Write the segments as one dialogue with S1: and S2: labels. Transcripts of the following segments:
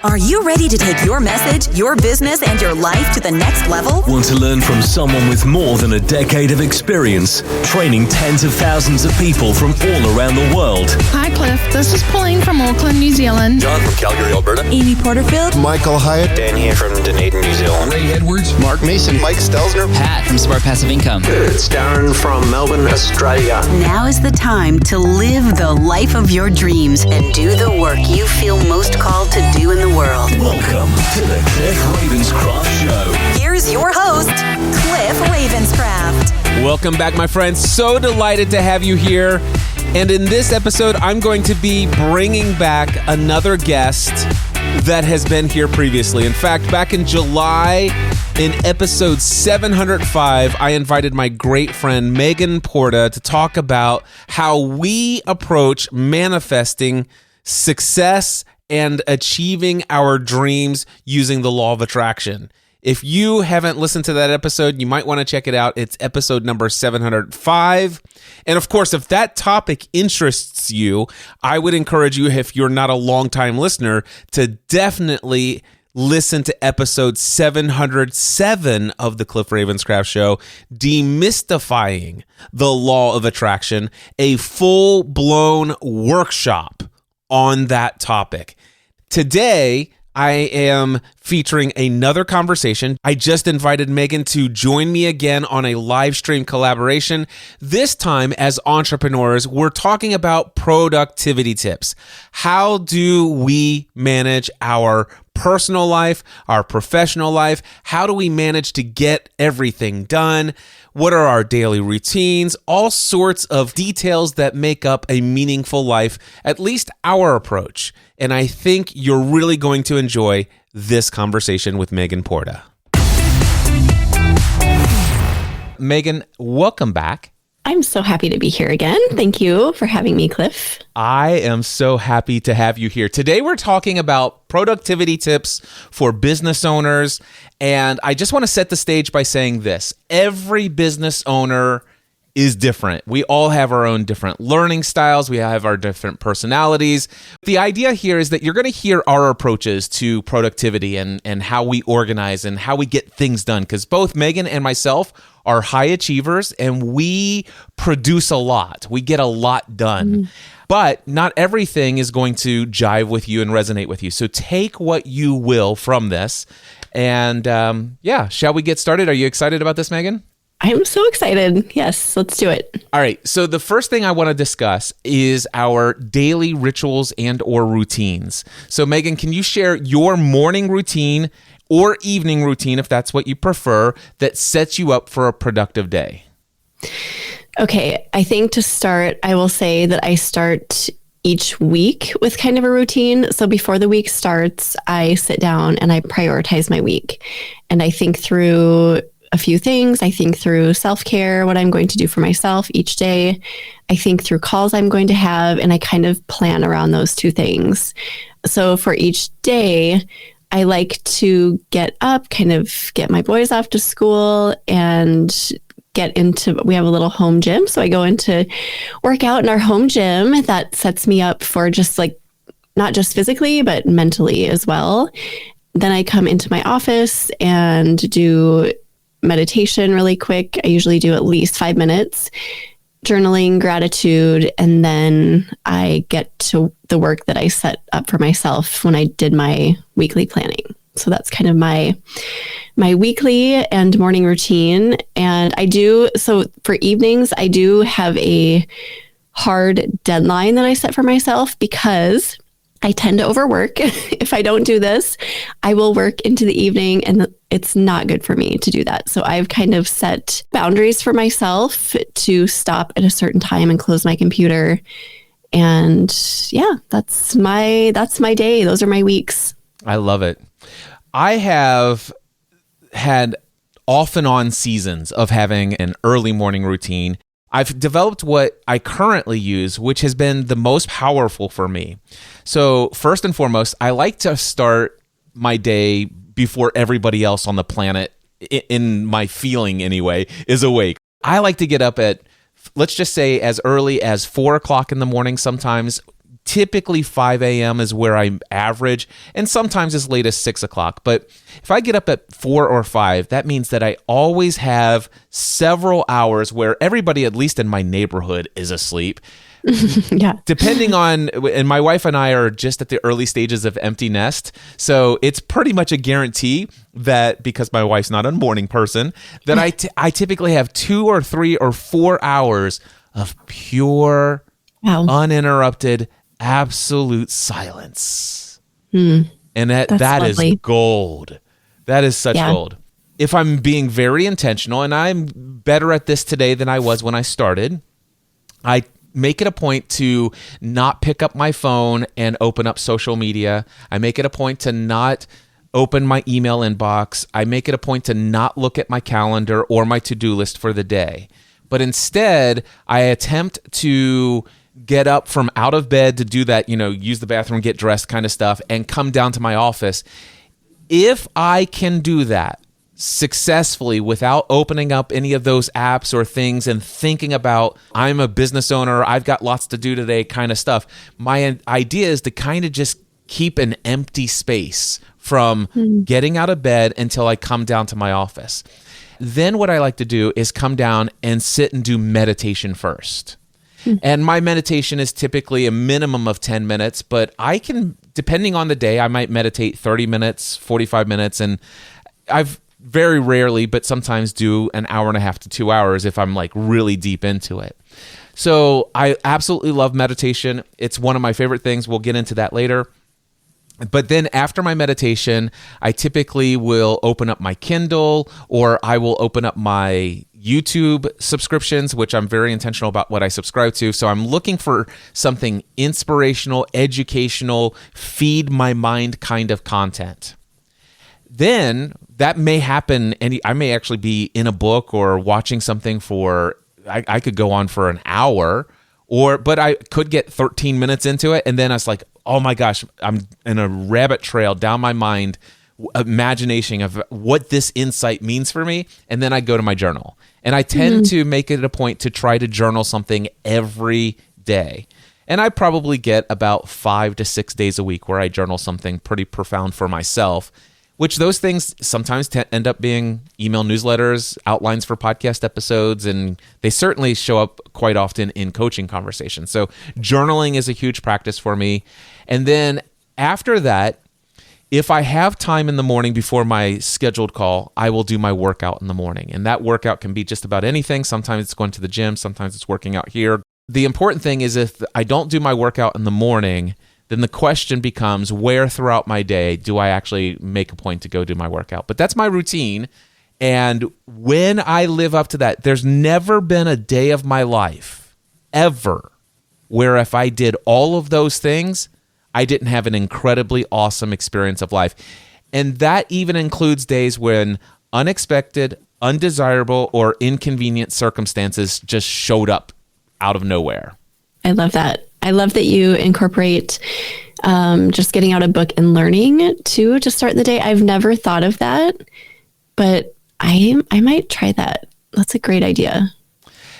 S1: Are you ready to take your message, your business, and your life to the next level?
S2: Want to learn from someone with more than a decade of experience, training tens of thousands of people from all around the world?
S3: Hi, Cliff. This is Pauline from Auckland, New Zealand.
S4: John from Calgary, Alberta.
S1: Amy Porterfield.
S5: Michael Hyatt.
S4: Dan here from Dunedin, New Zealand.
S6: Ray Edwards.
S5: Mark Mason. Mike Stelzner.
S7: Pat from Smart Passive Income.
S8: It's Darren from Melbourne, Australia.
S1: Now is the time to live the life of your dreams and do the work you feel most called to do in the world.
S2: Welcome to the Cliff Ravenscraft Show.
S1: Here's your host, Cliff Ravenscraft.
S9: Welcome back, my friends. So delighted to have you here. And in this episode, I'm going to be bringing back another guest that has been here previously. In fact, back in July, in episode 705, I invited my great friend Megan Porta to talk about how we approach manifesting success and achieving our dreams using the law of attraction. If you haven't listened to that episode, you might want to check it out. It's episode number 705. And of course, if that topic interests you, I would encourage you, if you're not a longtime listener, to definitely listen to episode 707 of the Cliff Ravenscraft Show, Demystifying the Law of Attraction, a full-blown workshop on that topic. Today, I am featuring another conversation. I just invited Megan to join me again on a live stream collaboration. This time, as entrepreneurs, we're talking about productivity tips. How do we manage our personal life, our professional life? How do we manage to get everything done? What are our daily routines? All sorts of details that make up a meaningful life, at least our approach. And I think you're really going to enjoy this conversation with Megan Porta. Megan, welcome back.
S10: I'm so happy to be here again. Thank you for having me, Cliff.
S9: I am so happy to have you here. Today, we're talking about productivity tips for business owners. And I just want to set the stage by saying this. Every business owner is different. We all have our own different learning styles. We have our different personalities. The idea here is that you're going to hear our approaches to productivity and how we organize and how we get things done. Because both Megan and myself are high achievers and we produce a lot. We get a lot done. But not everything is going to jive with you and resonate with you. So take what you will from this. And shall we get started? Are you excited about this, Megan?
S10: I'm so excited. Yes, let's do it.
S9: All right. So the first thing I want to discuss is our daily rituals and or routines. So Megan, can you share your morning routine or evening routine, if that's what you prefer, that sets you up for a productive day?
S10: Okay. I think to start, I will say that I start each week with kind of a routine. So before the week starts, I sit down and I prioritize my week. And I think through a few things. I think through self-care, what I'm going to do for myself each day. I think through calls I'm going to have, and I kind of plan around those two things. So for each day, I like to get up, kind of get my boys off to school and we have a little home gym. So I go into work out in our home gym. That sets me up for just like, not just physically, but mentally as well. Then I come into my office and do meditation really quick. I usually do at least 5 minutes, journaling, gratitude, and then I get to the work that I set up for myself when I did my weekly planning. So that's kind of my weekly and morning routine. And so for evenings, I do have a hard deadline that I set for myself because I tend to overwork. If I don't do this, I will work into the evening and it's not good for me to do that. So I've kind of set boundaries for myself to stop at a certain time and close my computer. And yeah, that's my day. Those are my weeks.
S9: I love it. I have had off and on seasons of having an early morning routine. I've developed what I currently use, which has been the most powerful for me. So first and foremost, I like to start my day before everybody else on the planet, in my feeling anyway, is awake. I like to get up at, let's just say, as early as 4 o'clock in the morning sometimes, typically 5 a.m. is where I average, and sometimes as late as 6 o'clock. But if I get up at 4 or 5, that means that I always have several hours where everybody, at least in my neighborhood, is asleep.
S10: Yeah.
S9: Depending on, and my wife and I are just at the early stages of empty nest. So it's pretty much a guarantee that, because my wife's not a morning person, that I typically have 2 or 3 or 4 hours of pure, uninterrupted, absolute silence. And that is gold. That is such gold. If I'm being very intentional, and I'm better at this today than I was when I started, I make it a point to not pick up my phone and open up social media. I make it a point to not open my email inbox. I make it a point to not look at my calendar or my to-do list for the day. But instead, I attempt to get up from out of bed to do that, use the bathroom, get dressed kind of stuff, and come down to my office. If I can do that successfully without opening up any of those apps or things and thinking about, I'm a business owner, I've got lots to do today kind of stuff, my idea is to kind of just keep an empty space from getting out of bed until I come down to my office. Then what I like to do is come down and sit and do meditation first. And my meditation is typically a minimum of 10 minutes, but I can, depending on the day, I might meditate 30 minutes, 45 minutes, and I've very rarely, but sometimes do an hour and a half to 2 hours if I'm like really deep into it. So I absolutely love meditation. It's one of my favorite things. We'll get into that later. But then after my meditation, I typically will open up my Kindle, or I will open up my YouTube subscriptions, which I'm very intentional about what I subscribe to. So I'm looking for something inspirational, educational, feed my mind kind of content. Then that may happen, and I may actually be in a book or watching something for, I could go on for an hour, but I could get 13 minutes into it, and then I was like, oh my gosh, I'm in a rabbit trail down my mind, imagination of what this insight means for me, and then I go to my journal. And I tend to make it a point to try to journal something every day. And I probably get about 5 to 6 days a week where I journal something pretty profound for myself, which those things sometimes end up being email newsletters, outlines for podcast episodes, and they certainly show up quite often in coaching conversations. So journaling is a huge practice for me. And then after that, if I have time in the morning before my scheduled call, I will do my workout in the morning. And that workout can be just about anything. Sometimes it's going to the gym. Sometimes it's working out here. The important thing is, if I don't do my workout in the morning, then the question becomes, where throughout my day do I actually make a point to go do my workout? But that's my routine. And when I live up to that, there's never been a day of my life, ever, where if I did all of those things, I didn't have an incredibly awesome experience of life. And that even includes days when unexpected, undesirable, or inconvenient circumstances just showed up out of nowhere.
S10: I love that. I love that you incorporate just getting out a book and learning too to start the day. I've never thought of that, but I might try that. That's a great idea.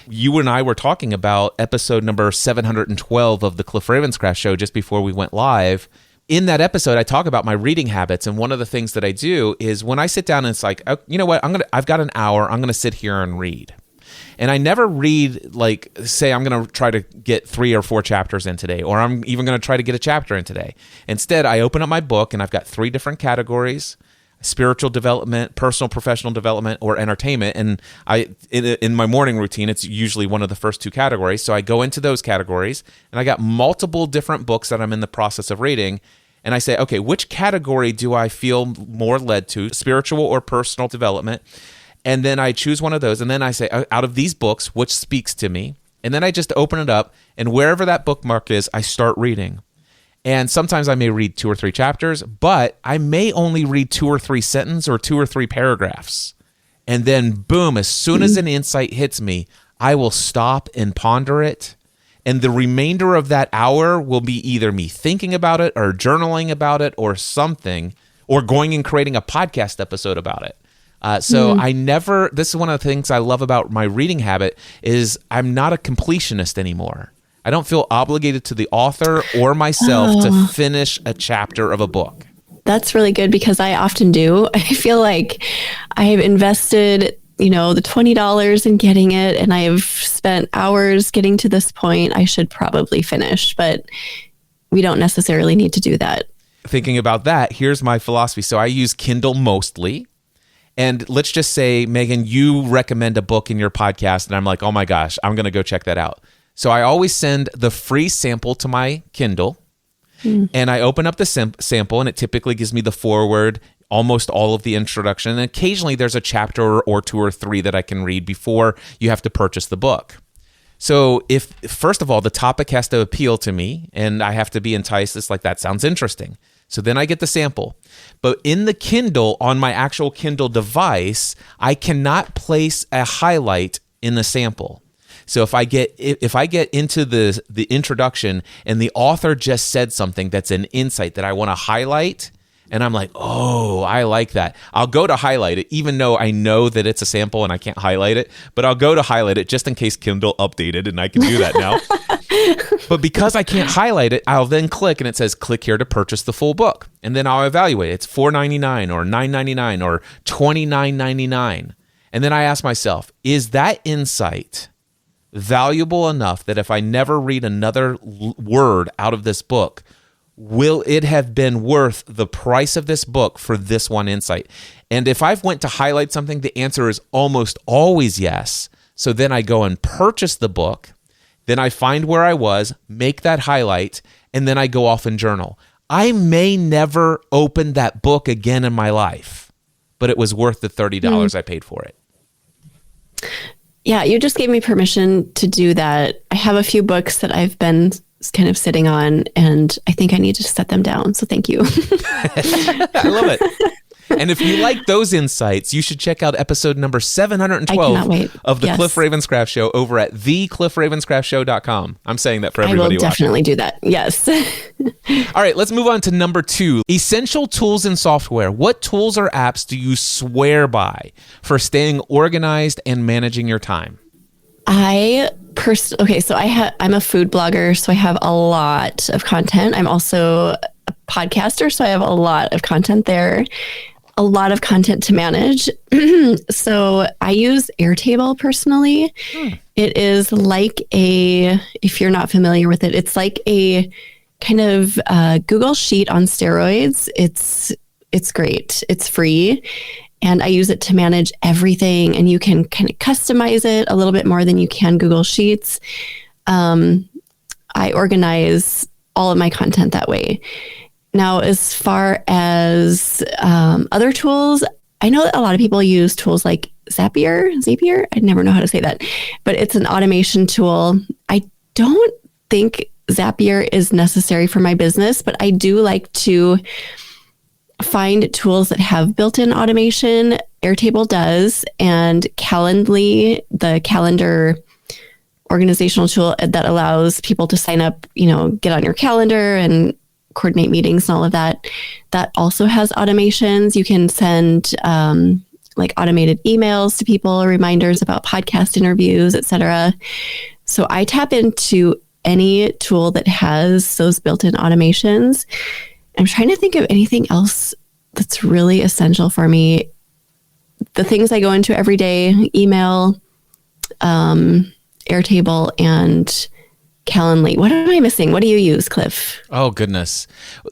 S9: You and I were talking about episode number 712 of the Cliff Ravenscraft Show just before we went live. In that episode, I talk about my reading habits, and one of the things that I do is when I sit down and it's like, oh, you know what, I've got an hour, I'm going to sit here and read. And I never read, like, say I'm going to try to get 3 or 4 chapters in today, or I'm even going to try to get a chapter in today. Instead, I open up my book, and I've got 3 different categories: spiritual development, personal professional development, or entertainment. And in my morning routine, it's usually one of the first 2 categories. So I go into those categories, and I got multiple different books that I'm in the process of reading. And I say, okay, which category do I feel more led to, spiritual or personal development? And then I choose one of those. And then I say, out of these books, which speaks to me? And then I just open it up, and wherever that bookmark is, I start reading. And sometimes I may read 2 or 3 chapters, but I may only read 2 or 3 sentences or 2 or 3 paragraphs. And then boom, as soon as an insight hits me, I will stop and ponder it. And the remainder of that hour will be either me thinking about it or journaling about it or something, or going and creating a podcast episode about it. This is one of the things I love about my reading habit is I'm not a completionist anymore. I don't feel obligated to the author or myself to finish a chapter of a book.
S10: That's really good because I often do. I feel like I've invested, the $20 in getting it, and I've spent hours getting to this point. I should probably finish, but we don't necessarily need to do that.
S9: Thinking about that, here's my philosophy. So I use Kindle mostly. And let's just say, Megan, you recommend a book in your podcast, and I'm like, oh my gosh, I'm going to go check that out. So I always send the free sample to my Kindle. And I open up the sample, and it typically gives me the foreword, almost all of the introduction. And occasionally there's a chapter or 2 or 3 that I can read before you have to purchase the book. So if, first of all, the topic has to appeal to me and I have to be enticed, it's like, that sounds interesting. So then I get the sample. But in the Kindle, on my actual Kindle device, I cannot place a highlight in the sample. So if I get into the introduction and the author just said something that's an insight that I want to highlight, and I'm like, oh, I like that, I'll go to highlight it, even though I know that it's a sample and I can't highlight it, but I'll go to highlight it just in case Kindle updated, and I can do that now. But because I can't highlight it, I'll then click, and it says, click here to purchase the full book. And then I'll evaluate. It's $4.99 or $9.99 or $29.99. And then I ask myself, is that insight valuable enough that if I never read another word out of this book, will it have been worth the price of this book for this one insight? And if I've went to highlight something, the answer is almost always yes. So then I go and purchase the book. Then I find where I was, make that highlight, and then I go off and journal. I may never open that book again in my life, but it was worth the $30 I paid for it.
S10: Yeah, you just gave me permission to do that. I have a few books that I've been kind of sitting on, and I think I need to set them down. So thank you.
S9: I love it. And if you like those insights, you should check out episode number 712 of the Cliff Ravenscraft Show over at thecliffravenscraftshow.com. I'm saying that for everybody watching.
S10: I will definitely do that. Yes.
S9: All right, let's move on to number 2. Essential tools and software. What tools or apps do you swear by for staying organized and managing your time?
S10: So I'm a food blogger, so I have a lot of content. I'm also a podcaster, so I have a lot of content there. A lot of content to manage. So I use Airtable personally. It is like if you're not familiar with it, it's like a kind of Google Sheet on steroids. It's great. It's free. And I use it to manage everything, and you can kind of customize it a little bit more than you can Google Sheets. I organize all of my content that way. Now, as far as other tools, I know that a lot of people use tools like Zapier. I never know how to say that, but it's an automation tool. I don't think Zapier is necessary for my business, but I do like to find tools that have built-in automation. Airtable does, and Calendly, the calendar organizational tool that allows people to sign up, get on your calendar and coordinate meetings and all of that. That also has automations. You can send like automated emails to people, reminders about podcast interviews, etc. So I tap into any tool that has those built-in automations. I'm trying to think of anything else that's really essential for me. The things I go into every day: email, Airtable, and Calendly. What am I missing? What do you use, Cliff?
S9: Oh, goodness.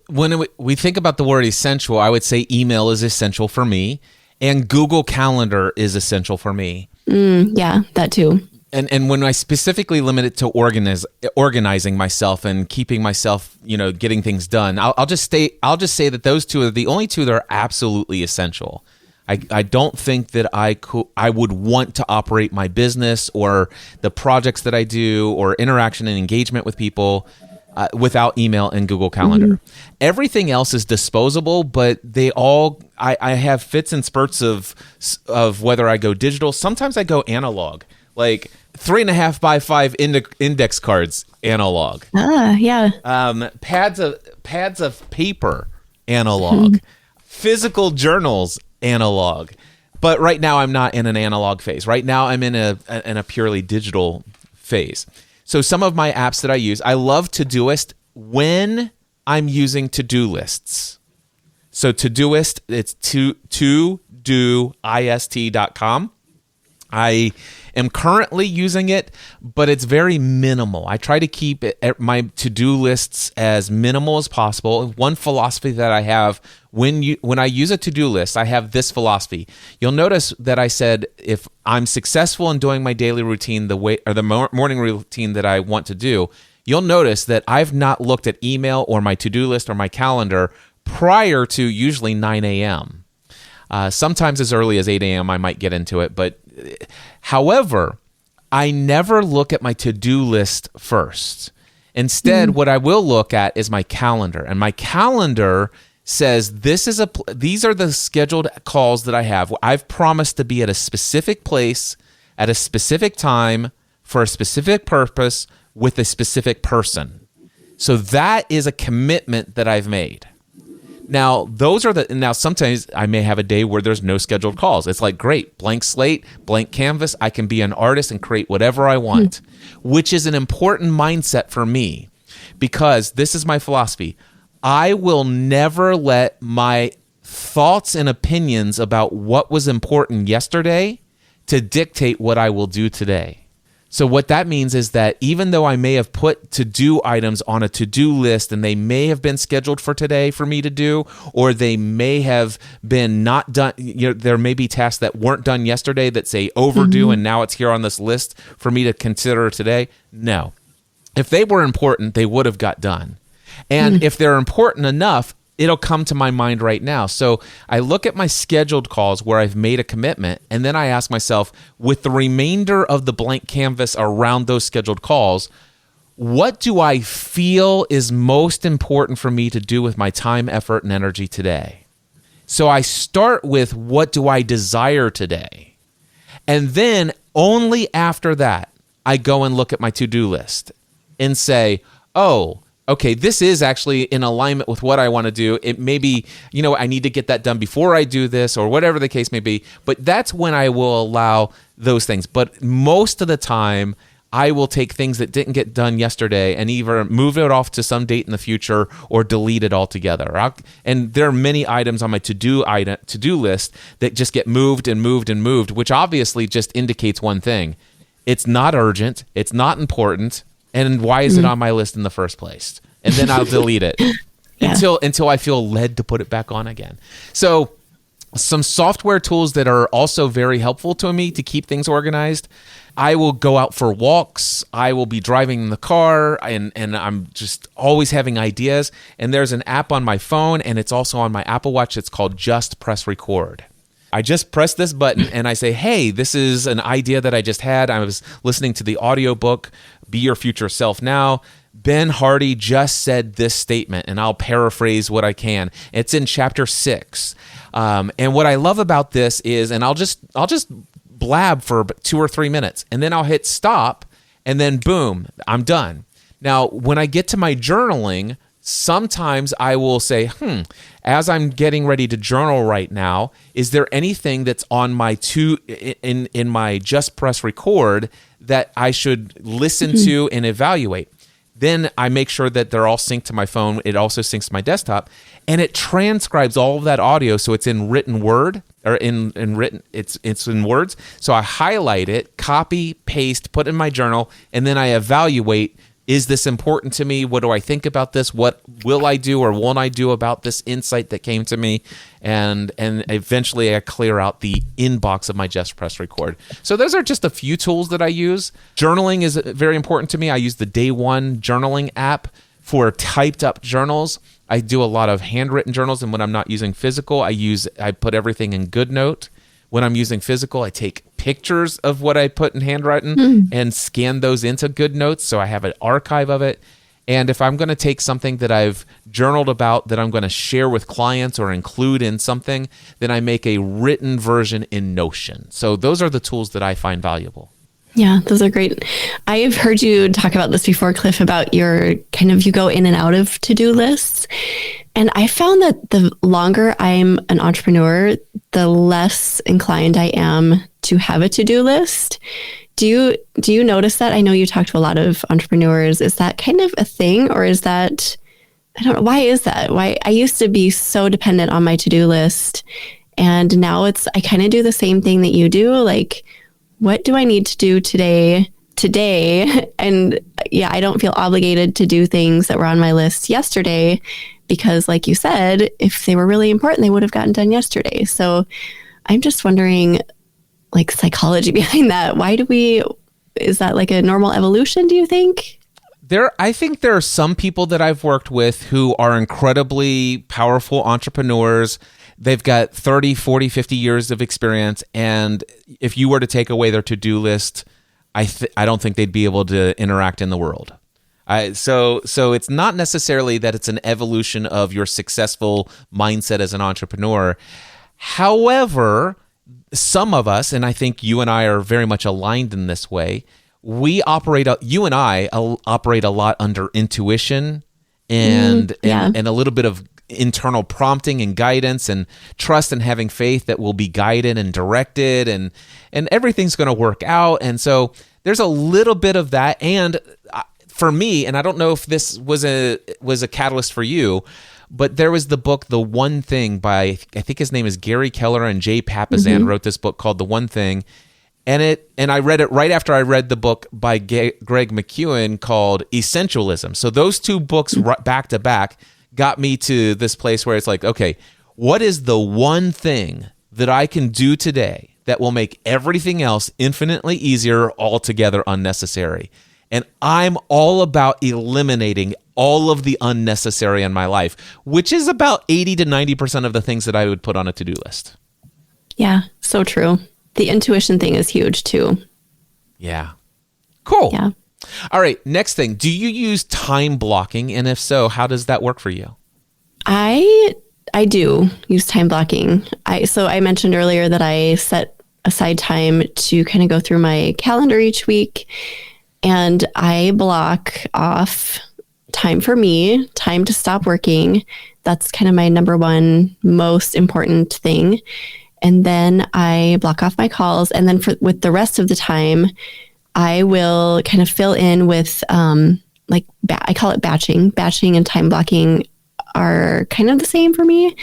S9: When we think about the word essential, I would say email is essential for me, and Google Calendar is essential for me.
S10: Yeah, that too.
S9: And when I specifically limit it to organizing myself and keeping myself, getting things done, I'll just say that those two are the only two that are absolutely essential. I don't think that I would want to operate my business or the projects that I do or interaction and engagement with people without email and Google Calendar. Everything else is disposable, but I have fits and spurts of whether I go digital. Sometimes I go analog, like 3.5 by 5 index cards analog.
S10: Yeah.
S9: Pads of paper analog. Physical journals analog. But right now I'm not in an analog phase. Right now I'm in a purely digital phase. So some of my apps that I use, I love Todoist when I'm using to-do lists. So Todoist, it's todoist.com. I am currently using it, but it's very minimal. I try to keep my to-do lists as minimal as possible. One philosophy that I have when I use a to-do list, I have this philosophy. You'll notice that I said if I'm successful in doing my daily routine the morning routine that I want to do, you'll notice that I've not looked at email or my to-do list or my calendar prior to usually 9 a.m. Sometimes as early as 8 a.m. I might get into it, but however, I never look at my to-do list first. Instead, what I will look at is my calendar, and my calendar says these are the scheduled calls that I have. I've promised to be at a specific place at a specific time for a specific purpose with a specific person. So that is a commitment that I've made. Now, sometimes I may have a day where there's no scheduled calls. It's like, great, blank slate, blank canvas. I can be an artist and create whatever I want, which is an important mindset for me because this is my philosophy. I will never let my thoughts and opinions about what was important yesterday to dictate what I will do today. So what that means is that even though I may have put to-do items on a to-do list and they may have been scheduled for today for me to do, or they may have been not done, there may be tasks that weren't done yesterday that say overdue and now it's here on this list for me to consider today. No. If they were important, they would have got done. And if they're important enough, it'll come to my mind right now. So I look at my scheduled calls where I've made a commitment, and then I ask myself, with the remainder of the blank canvas around those scheduled calls, what do I feel is most important for me to do with my time, effort, and energy today? So I start with, what do I desire today? And then only after that, I go and look at my to-do list and say, oh, okay, this is actually in alignment with what I want to do. It may be, I need to get that done before I do this or whatever the case may be. But that's when I will allow those things. But most of the time, I will take things that didn't get done yesterday and either move it off to some date in the future or delete it altogether. And there are many items on my to-do list that just get moved and moved and moved, which obviously just indicates one thing. It's not urgent. It's not important. And why is it on my list in the first place? And then I'll delete it until I feel led to put it back on again. So some software tools that are also very helpful to me to keep things organized. I will go out for walks. I will be driving in the car, and I'm just always having ideas. And there's an app on my phone, and it's also on my Apple Watch. It's called Just Press Record. I just press this button and I say, hey, this is an idea that I just had. I was listening to the audiobook, Be Your Future Self Now. Ben Hardy just said this statement, and I'll paraphrase what I can. It's in chapter 6. And what I love about this is, and I'll just blab for 2 or 3 minutes, and then I'll hit stop, and then boom, I'm done. Now, when I get to my journaling, sometimes I will say, as I'm getting ready to journal right now, is there anything that's on my in my Just Press Record that I should listen to and evaluate? Then I make sure that they're all synced to my phone. It also syncs to my desktop, and it transcribes all of that audio so it's in written word or in written. It's in words. So I highlight it, copy, paste, put in my journal, and then I evaluate. Is this important to me? What do I think about this? What will I do or won't I do about this insight that came to me? And eventually I clear out the inbox of my Just Press Record. So those are just a few tools that I use. Journaling is very important to me. I use the Day One journaling app for typed up journals. I do a lot of handwritten journals, and when I'm not using physical, I put everything in GoodNote. When I'm using physical, I take pictures of what I put in handwriting and scan those into GoodNotes, so I have an archive of it. And if I'm going to take something that I've journaled about that I'm going to share with clients or include in something, then I make a written version in Notion. So those are the tools that I find valuable.
S10: Yeah, those are great. I've heard you talk about this before, Cliff, about your you go in and out of to-do lists. And I found that the longer I'm an entrepreneur, the less inclined I am to have a to-do list, you notice that? I know you talk to a lot of entrepreneurs. Is that kind of a thing, or is that, I don't know, why is that? Why I used to be so dependent on my to-do list, and now I kind of do the same thing that you do. Like, what do I need to do today? And yeah, I don't feel obligated to do things that were on my list yesterday, because like you said, if they were really important, they would have gotten done yesterday. So I'm just wondering, like, psychology behind that. Is that like a normal evolution, do you think?
S9: I think there are some people that I've worked with who are incredibly powerful entrepreneurs. They've got 30, 40, 50 years of experience. And if you were to take away their to-do list, I don't think they'd be able to interact in the world. So it's not necessarily that it's an evolution of your successful mindset as an entrepreneur. However, some of us, and I think you and I are very much aligned in this way, you and I operate a lot under intuition and a little bit of internal prompting and guidance and trust and having faith that we'll be guided and directed and everything's going to work out. And so there's a little bit of that. And for me, and I don't know if this was a catalyst for you, but there was the book, The One Thing by, I think his name is Gary Keller, and Jay Papasan wrote this book called The One Thing. And I read it right after I read the book by Greg McKeown called Essentialism. So those two books back to back got me to this place where it's like, okay, what is the one thing that I can do today that will make everything else infinitely easier, altogether unnecessary? And I'm all about eliminating all of the unnecessary in my life, which is about 80 to 90% of the things that I would put on a to-do list.
S10: Yeah, so true. The intuition thing is huge too.
S9: Yeah. Cool.
S10: Yeah.
S9: All right. Next thing. Do you use time blocking? And if so, how does that work for you?
S10: I do use time blocking. So I mentioned earlier that I set aside time to kind of go through my calendar each week, and I block off time for me, time to stop working. That's kind of my number one most important thing. And then I block off my calls. And then with the rest of the time, I will kind of fill in with, I call it batching. Batching and time blocking are kind of the same for me.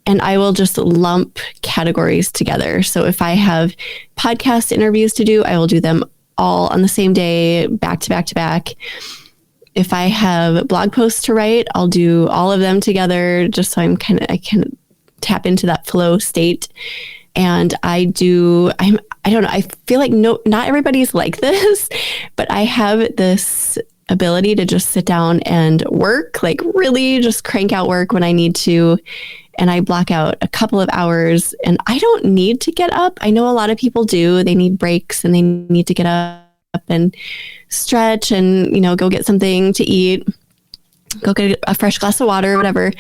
S10: And I will just lump categories together. So if I have podcast interviews to do, I will do them all on the same day, back to back to back. If I have blog posts to write, I'll do all of them together, just so I can tap into that flow state. And I don't know, I feel like not everybody's like this, but I have this ability to just sit down and work, like really just crank out work when I need to. And I block out a couple of hours, and I don't need to get up. I know a lot of people do. They need breaks and they need to get up and stretch and, go get something to eat, go get a fresh glass of water, whatever.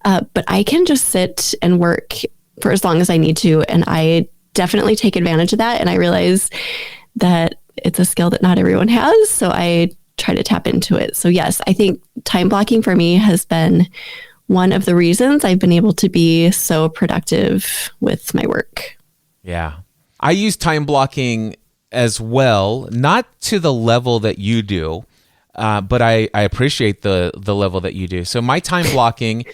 S10: But I can just sit and work for as long as I need to. And I definitely take advantage of that. And I realize that it's a skill that not everyone has. So I try to tap into it. So yes, I think time blocking for me has been one of the reasons I've been able to be so productive with my work.
S9: Yeah. I use time blocking as well, not to the level that you do, but I appreciate the level that you do. So my time blocking,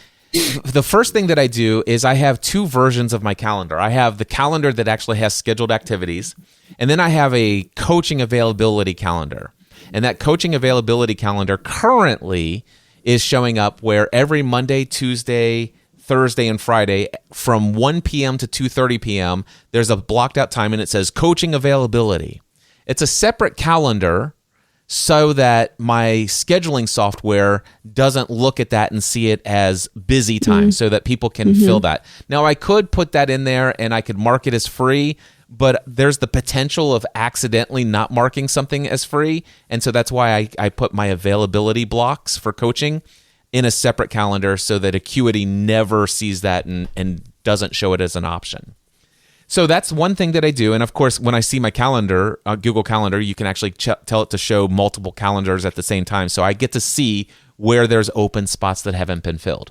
S9: the first thing that I do is I have two versions of my calendar. I have the calendar that actually has scheduled activities, and then I have a coaching availability calendar. And that coaching availability calendar currently is showing up where every Monday, Tuesday, Thursday, and Friday from 1 p.m. to 2:30 p.m., there's a blocked out time and it says coaching availability. It's a separate calendar so that my scheduling software doesn't look at that and see it as busy time, so that people can fill that. Now, I could put that in there and I could mark it as free, but there's the potential of accidentally not marking something as free. And so that's why I put my availability blocks for coaching in a separate calendar so that Acuity never sees that and doesn't show it as an option. So that's one thing that I do. And of course, when I see my calendar, Google Calendar, you can actually tell it to show multiple calendars at the same time. So I get to see where there's open spots that haven't been filled.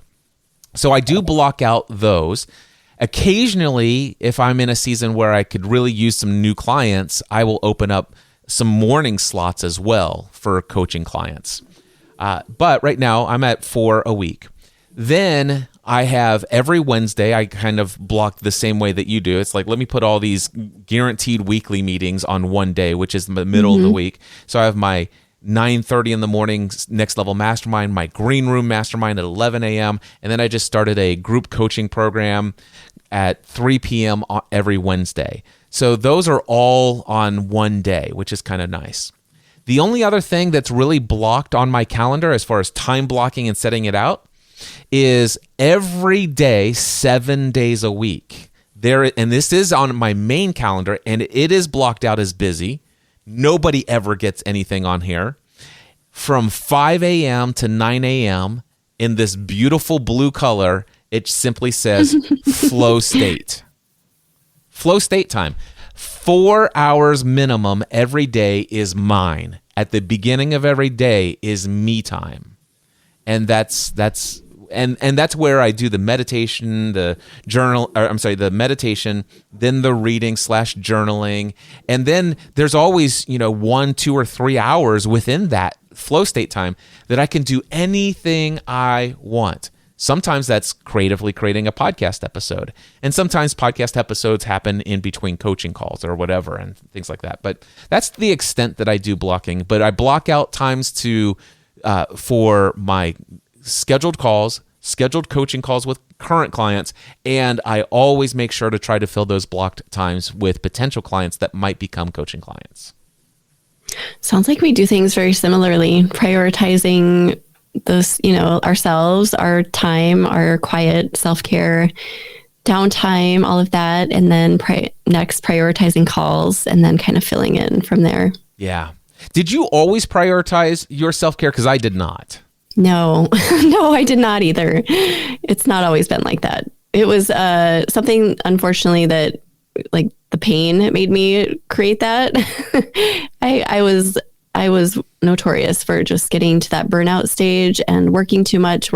S9: So I do block out those. Occasionally, if I'm in a season where I could really use some new clients, I will open up some morning slots as well for coaching clients. But right now I'm at 4 a week. Then I have every Wednesday, I kind of block the same way that you do. It's like, let me put all these guaranteed weekly meetings on one day, which is the middle of the week. So I have my 9:30 in the morning next level mastermind, my green room mastermind at 11 a.m. And then I just started a group coaching program at 3 p.m. every Wednesday. So those are all on one day, which is kind of nice. The only other thing that's really blocked on my calendar as far as time blocking and setting it out is every day, 7 days a week. And this is on my main calendar, and it is blocked out as busy. Nobody ever gets anything on here. From 5 a.m. to 9 a.m. in this beautiful blue color, it simply says flow state. Flow state time. 4 hours minimum every day is mine. At the beginning of every day is me time. And that's where I do the meditation, the meditation, then the reading / journaling. And then there's always, 1, 2, or 3 hours within that flow state time that I can do anything I want. Sometimes that's creatively creating a podcast episode. And sometimes podcast episodes happen in between coaching calls or whatever and things like that. But that's the extent that I do blocking. But I block out times for my scheduled calls, scheduled coaching calls with current clients, and I always make sure to try to fill those blocked times with potential clients that might become coaching clients.
S10: Sounds like we do things very similarly, prioritizing this, ourselves, our time, our quiet self-care, downtime, all of that, and then next prioritizing calls and then kind of filling in from there. Yeah.
S9: Did you always prioritize your self-care? Because I did not.
S10: No, I did not either. It's not always been like that. It was something, unfortunately, that like the pain made me create that. I was notorious for just getting to that burnout stage and working too much,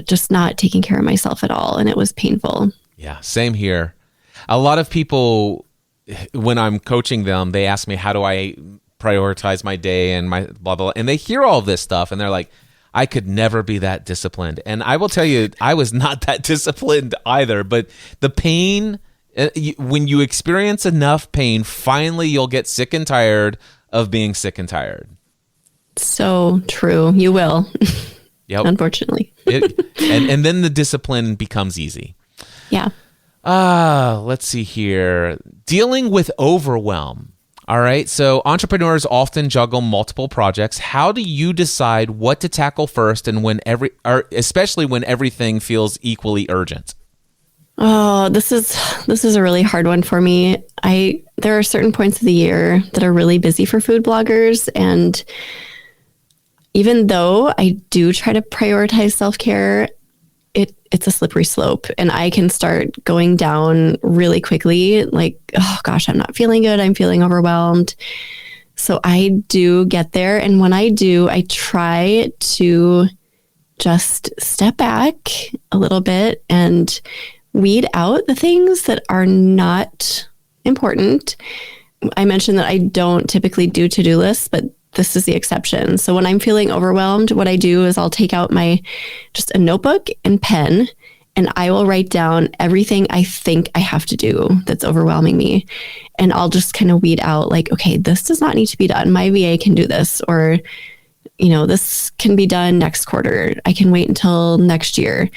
S10: just not taking care of myself at all. And it was painful.
S9: Yeah, same here. A lot of people, when I'm coaching them, they ask me, how do I prioritize my day and my blah, blah, blah. And they hear all this stuff and they're like, I could never be that disciplined. And I will tell you, I was not that disciplined either. But the pain, when you experience enough pain, finally you'll get sick and tired of being sick and tired.
S10: So true. You will.
S9: Yep.
S10: Unfortunately.
S9: and then the discipline becomes easy.
S10: Yeah.
S9: Let's see here. Dealing with overwhelm. All right. So entrepreneurs often juggle multiple projects. How do you decide what to tackle first and especially when everything feels equally urgent?
S10: Oh, this is a really hard one for me. There are certain points of the year that are really busy for food bloggers, and even though I do try to prioritize self-care, it's a slippery slope, and I can start going down really quickly. Like, oh gosh, I'm not feeling good. I'm feeling overwhelmed. So I do get there, and when I do, I try to just step back a little bit and weed out the things that are not important. I mentioned that I don't typically do to-do lists, but this is the exception. So when I'm feeling overwhelmed, what I do is I'll take out just a notebook and pen, and I will write down everything I think I have to do that's overwhelming me. And I'll just kind of weed out like, okay, this does not need to be done. My VA can do this, or, this can be done next quarter. I can wait until next year.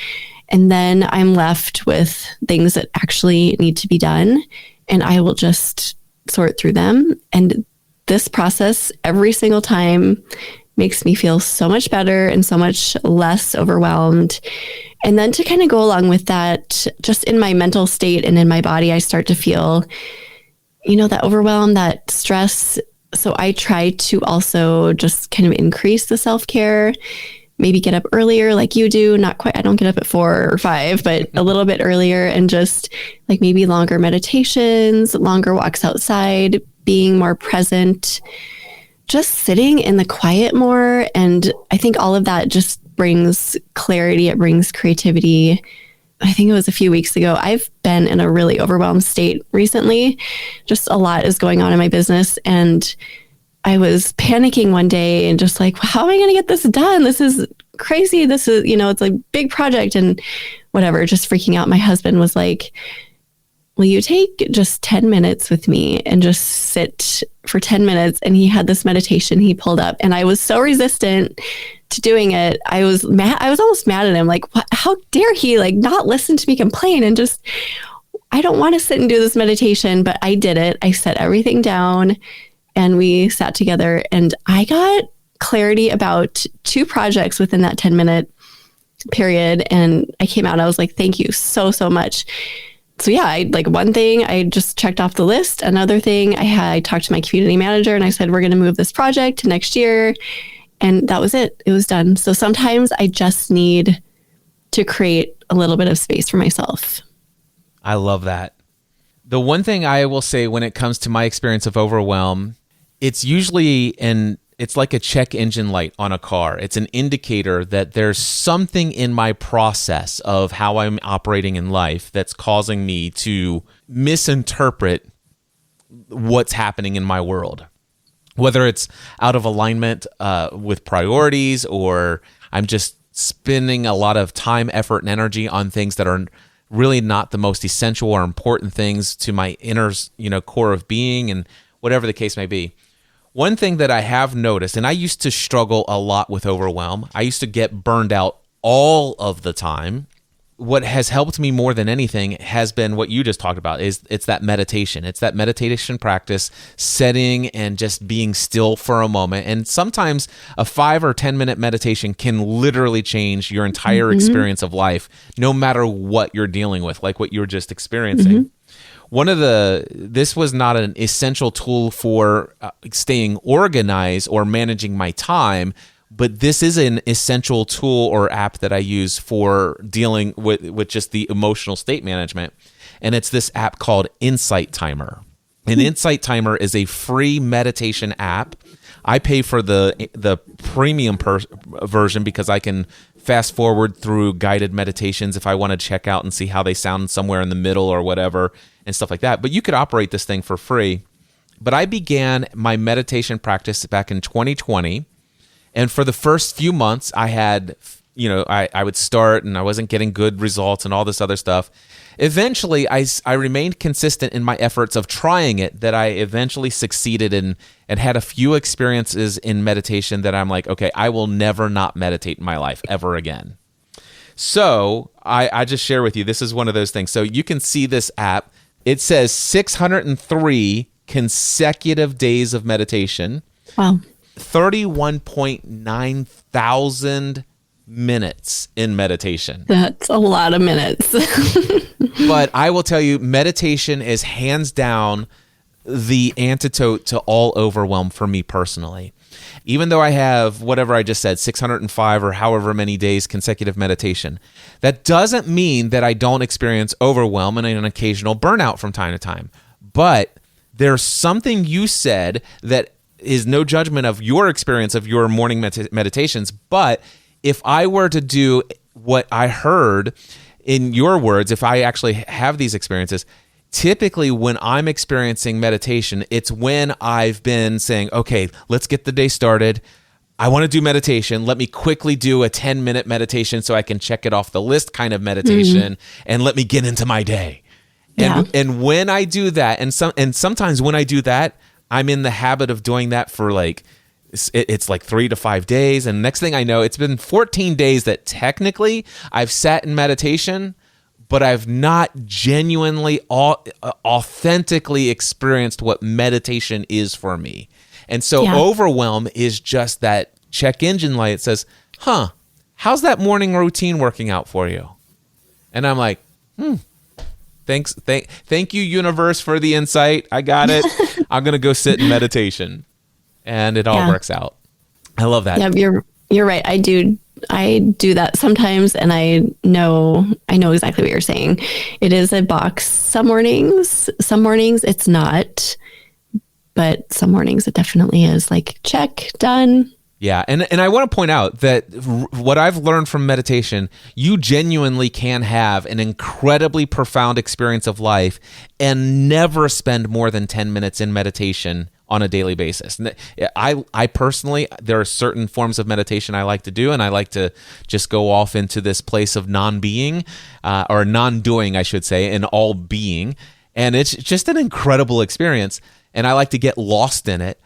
S10: And then I'm left with things that actually need to be done, and I will just sort through them. And this process every single time makes me feel so much better and so much less overwhelmed. And then to kind of go along with that, just in my mental state and in my body, I start to feel, that overwhelm, that stress. So I try to also just kind of increase the self-care, maybe get up earlier like you do. Not quite, I don't get up at 4 or 5, but a little bit earlier, and just like maybe longer meditations, longer walks outside, being more present, just sitting in the quiet more. And I think all of that just brings clarity. It brings creativity. I think it was a few weeks ago. I've been in a really overwhelmed state recently. Just a lot is going on in my business. And I was panicking one day and just like, how am I going to get this done? This is crazy. This is, it's a big project and whatever, just freaking out. My husband was like, will you take just 10 minutes with me and just sit for 10 minutes? And he had this meditation he pulled up, and I was so resistant to doing it. I was mad. I was almost mad at him. Like, what, how dare he not listen to me complain and just, I don't want to sit and do this meditation, but I did it. I set everything down and we sat together, and I got clarity about 2 projects within that 10-minute period. And I came out, I was like, thank you so, so much. So yeah, one thing I just checked off the list. Another thing I talked to my community manager and I said, we're going to move this project to next year. And that was it. It was done. So sometimes I just need to create a little bit of space for myself.
S9: I love that. The one thing I will say when it comes to my experience of overwhelm, it's usually it's like a check engine light on a car. It's an indicator that there's something in my process of how I'm operating in life that's causing me to misinterpret what's happening in my world. Whether it's out of alignment with priorities, or I'm just spending a lot of time, effort, and energy on things that are really not the most essential or important things to my inner, core of being, and whatever the case may be. One thing that I have noticed, and I used to struggle a lot with overwhelm. I used to get burned out all of the time. What has helped me more than anything has been what you just talked about. It's that meditation. It's that meditation practice, setting and just being still for a moment. And sometimes a 5 or 10 minute meditation can literally change your entire experience of life, no matter what you're dealing with, like what you were just experiencing. This was not an essential tool for staying organized or managing my time, but this is an essential tool or app that I use for dealing with just the emotional state management. And it's this app called Insight Timer. An Insight Timer is a free meditation app. I pay for the premium version because I can fast forward through guided meditations if I want to check out and see how they sound somewhere in the middle or whatever and stuff like that. But you could operate this thing for free. But I began my meditation practice back in 2020. And for the first few months, I had, I would start and I wasn't getting good results and all this other stuff. Eventually, I remained consistent in my efforts of trying it, that I eventually succeeded in and had a few experiences in meditation that I'm like, okay, I will never not meditate in my life ever again. So I just share with you, this is one of those things. So you can see this app. It says 603 consecutive days of meditation.
S10: Wow.
S9: 31.9 thousand minutes in meditation.
S10: That's a lot of minutes.
S9: But I will tell you, meditation is hands down the antidote to all overwhelm for me personally. Even though I have whatever I just said, 605 or however many days consecutive meditation, that doesn't mean that I don't experience overwhelm and an occasional burnout from time to time. But there's something you said that is no judgment of your experience of your morning meditations. But if I were to do what I heard in your words, if I actually have these experiences, typically when I'm experiencing meditation, it's when I've been saying, okay, let's get the day started. I want to do meditation. Let me quickly do a 10-minute meditation so I can check it off the list kind of meditation, and let me get into my day. And when I do that, and sometimes when I do that, I'm in the habit of doing that for it's like 3 to 5 days. And next thing I know, it's been 14 days that technically I've sat in meditation, but I've not genuinely, authentically experienced what meditation is for me. And so overwhelm is just that check engine light. It says, how's that morning routine working out for you? And I'm like, thanks. Thank you, universe, for the insight. I got it. I'm going to go sit in meditation. And it all works out. I love that.
S10: Yeah, you're right. I do that sometimes, and I know exactly what you're saying. It is a box. Some mornings it's not, but some mornings it definitely is like, check, done,
S9: Yeah, and I want to point out that what I've learned from meditation, you genuinely can have an incredibly profound experience of life and never spend more than 10 minutes in meditation on a daily basis. And I personally, there are certain forms of meditation I like to do, and I like to just go off into this place of non-being, or non-doing, I should say, and all being. And it's just an incredible experience, and I like to get lost in it.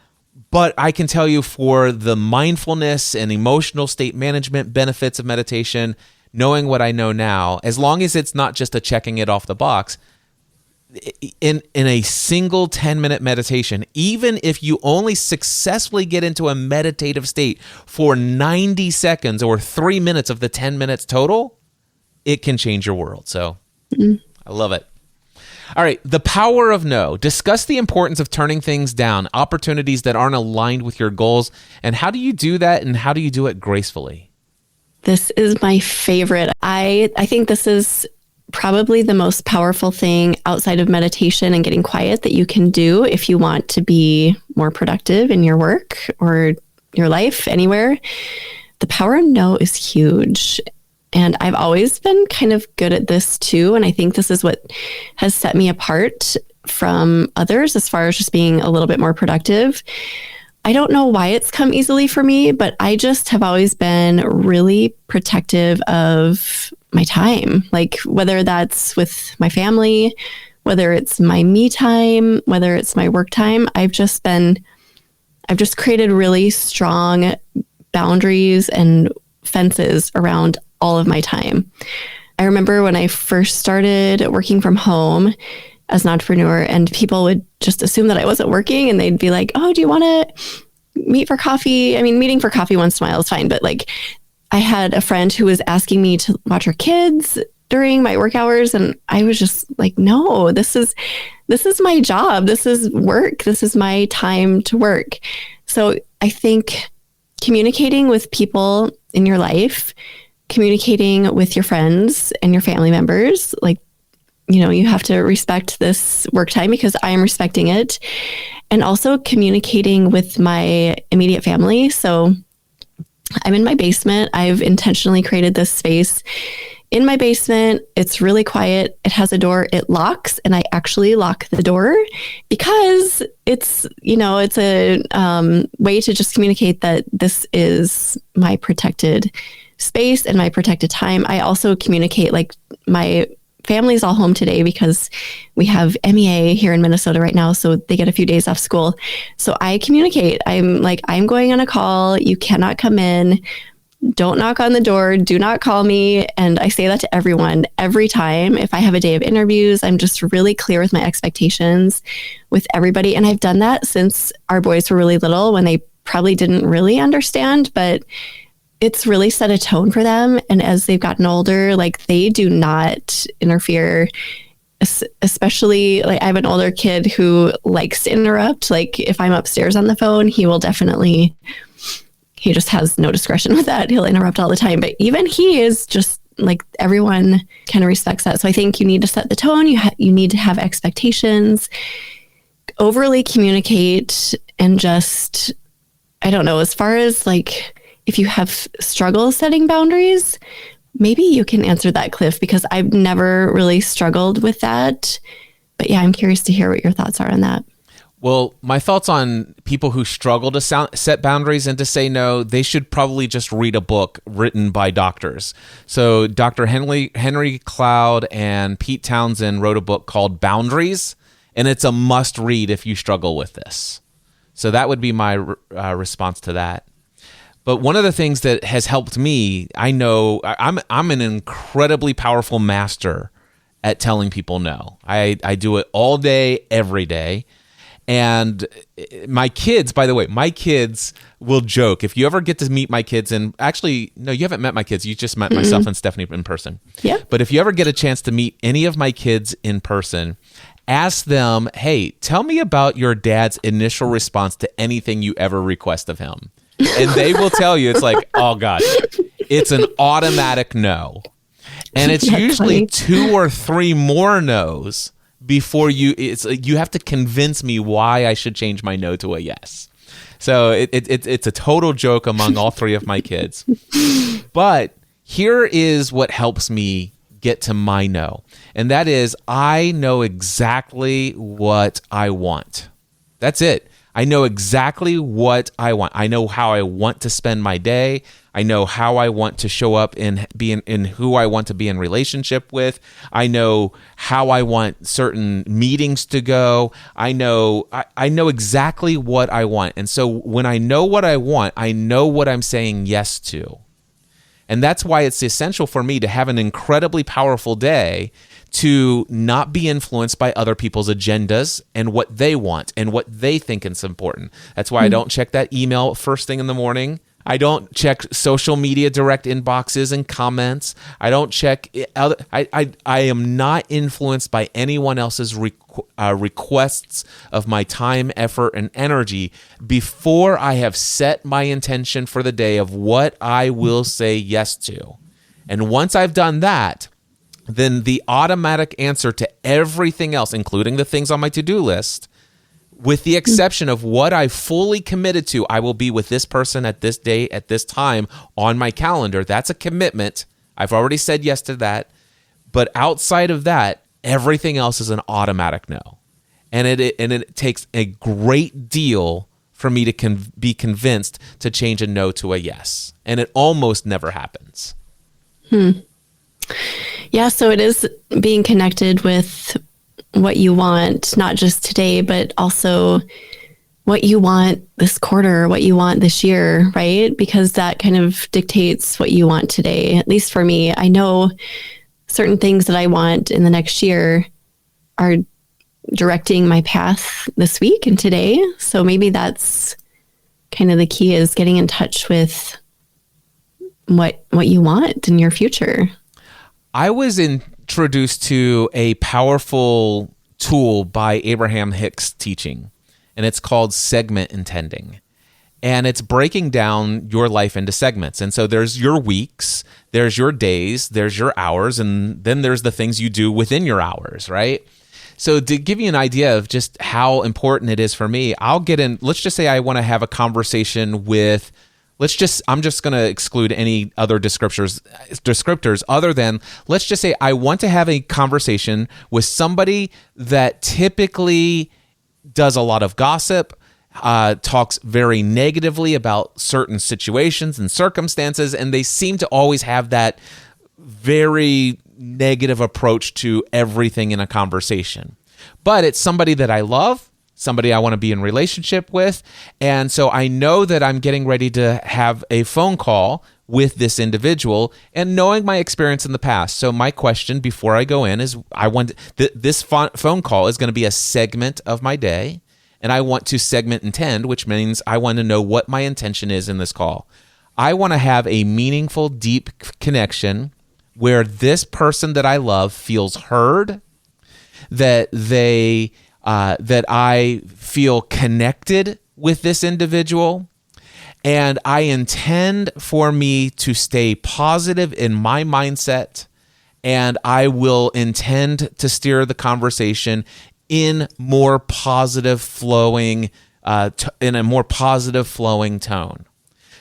S9: But I can tell you, for the mindfulness and emotional state management benefits of meditation, knowing what I know now, as long as it's not just a checking it off the box, in a single 10-minute meditation, even if you only successfully get into a meditative state for 90 seconds or 3 minutes of the 10 minutes total, it can change your world. So I love it. All right, the power of no. Discuss the importance of turning things down, opportunities that aren't aligned with your goals, and how do you do that, and how do you do it gracefully?
S10: This is my favorite. I think this is probably the most powerful thing outside of meditation and getting quiet that you can do if you want to be more productive in your work or your life, anywhere. The power of no is huge. And I've always been kind of good at this too. And I think this is what has set me apart from others as far as just being a little bit more productive. I don't know why it's come easily for me, but I just have always been really protective of my time. Like, whether that's with my family, whether it's my me time, whether it's my work time, I've just created really strong boundaries and fences around all of my time. I remember when I first started working from home as an entrepreneur, and people would just assume that I wasn't working, and they'd be like, "Oh, do you want to meet for coffee?" I mean, meeting for coffee once in a while is fine, but like, I had a friend who was asking me to watch her kids during my work hours, and I was just like, "No, this is my job. This is work. This is my time to work." So I think communicating with people in your life, communicating with your friends and your family members, like, you have to respect this work time because I am respecting it. And also communicating with my immediate family. So I'm in my basement. I've intentionally created this space in my basement. It's really quiet. It has a door. It locks, and I actually lock the door because it's a way to just communicate that this is my protected space and my protected time. I also communicate, like, my family's all home today because we have MEA here in Minnesota right now, so they get a few days off school. So I communicate. I'm like, I'm going on a call. You cannot come in. Don't knock on the door. Do not call me. And I say that to everyone every time. If I have a day of interviews, I'm just really clear with my expectations with everybody. And I've done that since our boys were really little, when they probably didn't really understand, but it's really set a tone for them. And as they've gotten older, like, they do not interfere, especially, like, I have an older kid who likes to interrupt. Like, if I'm upstairs on the phone, he just has no discretion with that. He'll interrupt all the time. But even he is just like, everyone kind of respects that. So I think you need to set the tone. You need to have expectations, overly communicate, and just, I don't know, as far as like, if you have struggles setting boundaries, maybe you can answer that, Cliff, because I've never really struggled with that. But yeah, I'm curious to hear what your thoughts are on that.
S9: Well, my thoughts on people who struggle to set boundaries and to say no, they should probably just read a book written by doctors. So Dr. Henry Cloud and Pete Townsend wrote a book called Boundaries, and it's a must read if you struggle with this. So that would be my response to that. But one of the things that has helped me, I know I'm an incredibly powerful master at telling people no. I do it all day, every day. And my kids, by the way, will joke. If you ever get to meet my kids, and actually, no, you haven't met my kids. You just met myself and Stephanie in person.
S10: Yeah.
S9: But if you ever get a chance to meet any of my kids in person, ask them, hey, tell me about your dad's initial response to anything you ever request of him. And they will tell you, it's like, oh God, it's an automatic no. And it's usually 2 or 3 more no's before you have to convince me why I should change my no to a yes. So it's a total joke among all three of my kids. But here is what helps me get to my no. And that is, I know exactly what I want. That's it. I know exactly what I want. I know how I want to spend my day. I know how I want to show up and be in who I want to be in relationship with. I know how I want certain meetings to go. I know exactly what I want. And so when I know what I want, I know what I'm saying yes to. And that's why it's essential for me to have an incredibly powerful day, to not be influenced by other people's agendas and what they want and what they think is important. That's why I don't check that email first thing in the morning. I don't check social media direct inboxes and comments. I don't check other. I am not influenced by anyone else's requests of my time, effort, and energy before I have set my intention for the day of what I will say yes to. And once I've done that, then the automatic answer to everything else, including the things on my to-do list, with the exception of what I fully committed to, I will be with this person at this day, at this time on my calendar. That's a commitment. I've already said yes to that. But outside of that, everything else is an automatic no. And it takes a great deal for me to be convinced to change a no to a yes. And it almost never happens.
S10: Yeah, so it is being connected with what you want, not just today, but also what you want this quarter, what you want this year, right? Because that kind of dictates what you want today. At least for me, I know certain things that I want in the next year are directing my path this week and today. So maybe that's kind of the key, is getting in touch with what you want in your future.
S9: I was introduced to a powerful tool by Abraham Hicks' teaching, and it's called segment intending. And it's breaking down your life into segments. And so there's your weeks, there's your days, there's your hours, and then there's the things you do within your hours, right? So to give you an idea of just how important it is for me, let's just say I want to have a conversation with, I'm just going to exclude any other descriptors other than, let's just say I want to have a conversation with somebody that typically does a lot of gossip, talks very negatively about certain situations and circumstances, and they seem to always have that very negative approach to everything in a conversation. But it's somebody that I love, somebody I want to be in relationship with. And so I know that I'm getting ready to have a phone call with this individual, and knowing my experience in the past. So my question before I go in is, this phone call is going to be a segment of my day, and I want to segment intend, which means I want to know what my intention is in this call. I want to have a meaningful, deep connection where this person that I love feels heard, that I feel connected with this individual, and I intend for me to stay positive in my mindset, and I will intend to steer the conversation in more positive flowing, in a more positive flowing tone.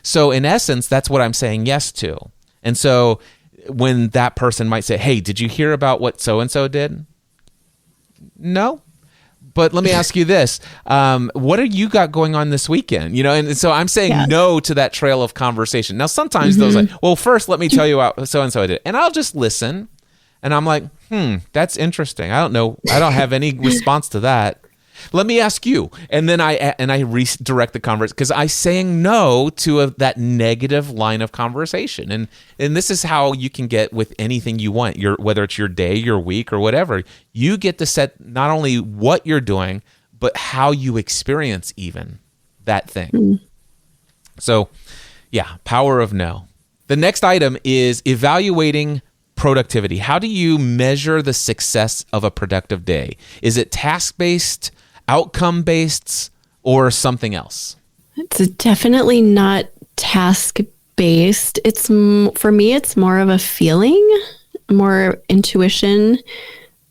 S9: So in essence, that's what I'm saying yes to. And so when that person might say, "Hey, did you hear about what so-and-so did?" No. But let me ask you this. What do you got going on this weekend? And so I'm saying no to that trail of conversation. Now, sometimes those like, well, first, let me tell you what so-and-so did. And I'll just listen. And I'm like, that's interesting. I don't know. I don't have any response to that. Let me ask you. And then I redirect the conversation, because I saying no to that negative line of conversation. And this is how you can get with anything you want, whether it's your day, your week, or whatever. You get to set not only what you're doing, but how you experience even that thing. So, yeah, power of no. The next item is evaluating productivity. How do you measure the success of a productive day? Is it task-based, outcome-based, or something else?
S10: It's definitely not task-based. For me, it's more of a feeling, more intuition.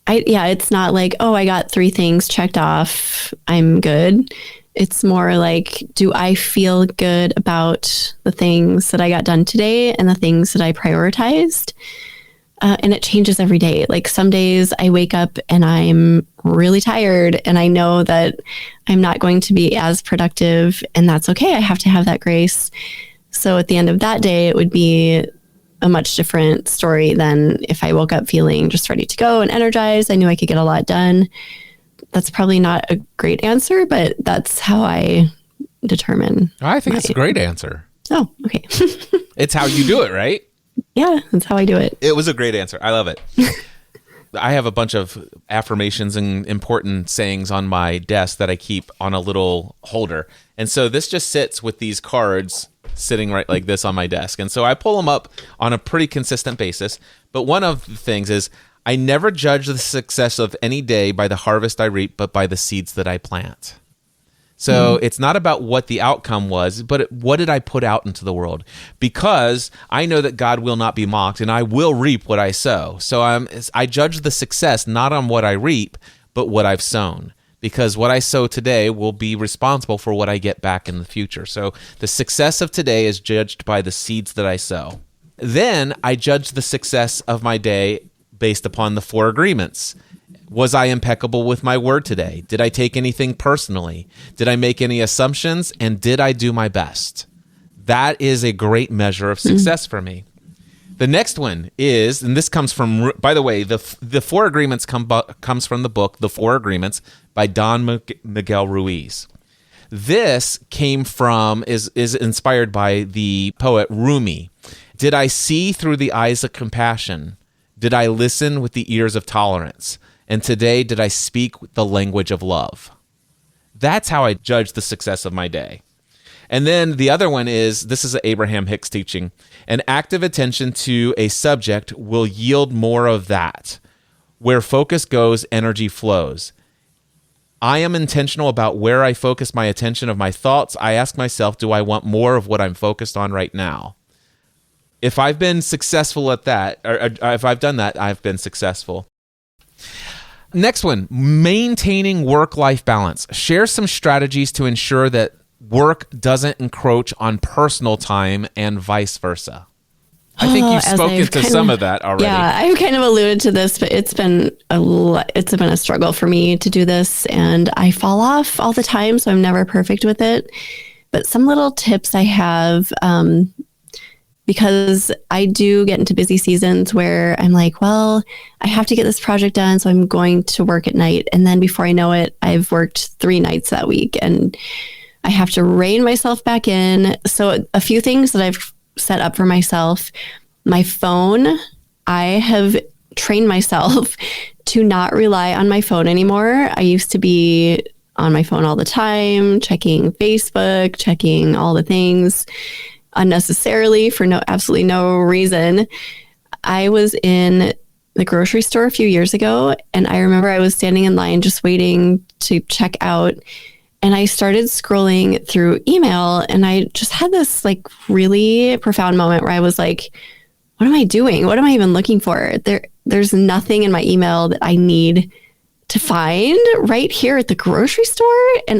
S10: It's not like, oh, I got 3 things checked off, I'm good. It's more like, do I feel good about the things that I got done today and the things that I prioritized? And it changes every day. Like some days I wake up and I'm really tired and I know that I'm not going to be as productive, and that's okay. I have to have that grace. So at the end of that day, it would be a much different story than if I woke up feeling just ready to go and energized. I knew I could get a lot done. That's probably not a great answer, but that's how I determine.
S9: I think it's a great answer.
S10: Oh, okay.
S9: It's how you do it, right?
S10: Yeah, that's how I do it.
S9: It was a great answer. I love it. I have a bunch of affirmations and important sayings on my desk that I keep on a little holder. And so this just sits with these cards sitting right like this on my desk. And so I pull them up on a pretty consistent basis. But one of the things is, I never judge the success of any day by the harvest I reap, but by the seeds that I plant. So it's not about what the outcome was, but what did I put out into the world? Because I know that God will not be mocked, and I will reap what I sow. So I judge the success not on what I reap, but what I've sown. Because what I sow today will be responsible for what I get back in the future. So the success of today is judged by the seeds that I sow. Then I judge the success of my day based upon the 4 agreements. Was I impeccable with my word today? Did I take anything personally? Did I make any assumptions? And did I do my best? That is a great measure of success for me. The next one is, and this comes from, by the way, the 4 agreements comes from the book, The 4 Agreements by Don Miguel Ruiz. This came from, is inspired by the poet Rumi. Did I see through the eyes of compassion? Did I listen with the ears of tolerance? And today, did I speak the language of love? That's how I judge the success of my day. And then the other one is, this is Abraham Hicks teaching, an active attention to a subject will yield more of that. Where focus goes, energy flows. I am intentional about where I focus my attention of my thoughts. I ask myself, do I want more of what I'm focused on right now? If I've been successful at that, or if I've done that, I've been successful. Next one, maintaining work-life balance. Share some strategies to ensure that work doesn't encroach on personal time and vice versa. I think you've spoken to some of that already.
S10: Yeah, I've kind of alluded to this, but it's been a struggle for me to do this, and I fall off all the time, so I'm never perfect with it. But some little tips I have, because I do get into busy seasons where I'm like, well, I have to get this project done, so I'm going to work at night. And then before I know it, I've worked 3 nights that week, and I have to rein myself back in. So a few things that I've set up for myself. My phone, I have trained myself to not rely on my phone anymore. I used to be on my phone all the time, checking Facebook, checking all the things unnecessarily for absolutely no reason. I was in the grocery store a few years ago, and I remember I was standing in line just waiting to check out, and I started scrolling through email, and I just had this like really profound moment where I was like, what am I doing? What am I even looking for? There's nothing in my email that I need to find right here at the grocery store. And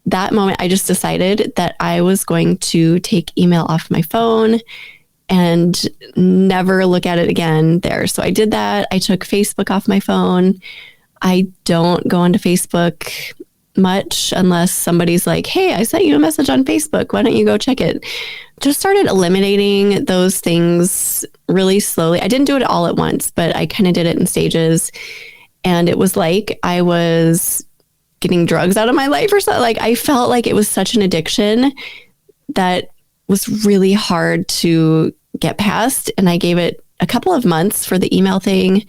S10: that moment, I just decided that I was going to take email off my phone and never look at it again there. So I did that. I took Facebook off my phone. I don't go onto Facebook much unless somebody's like, hey, I sent you a message on Facebook. Why don't you go check it? Just started eliminating those things really slowly. I didn't do it all at once, but I kind of did it in stages. And it was like I was getting drugs out of my life or something. Like I felt like it was such an addiction that was really hard to get past. And I gave it a couple of months for the email thing.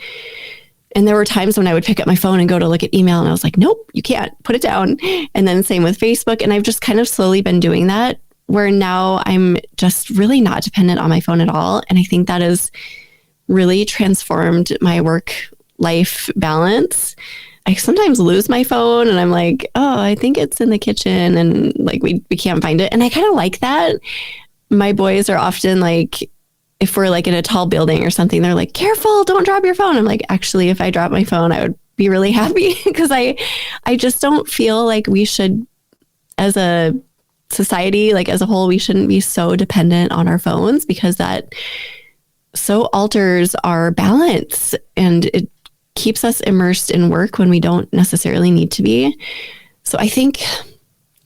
S10: And there were times when I would pick up my phone and go to look at email, and I was like, nope, you can't, put it down. And then same with Facebook. And I've just kind of slowly been doing that, where now I'm just really not dependent on my phone at all. And I think that has really transformed my work-life balance. I sometimes lose my phone and I'm like, oh, I think it's in the kitchen, and like we can't find it. And I kind of like that. My boys are often like, if we're like in a tall building or something, they're like, careful, don't drop your phone. I'm like, actually, if I drop my phone, I would be really happy, because I just don't feel like we should as a society, like as a whole, we shouldn't be so dependent on our phones because that so alters our balance and it keeps us immersed in work when we don't necessarily need to be. So I think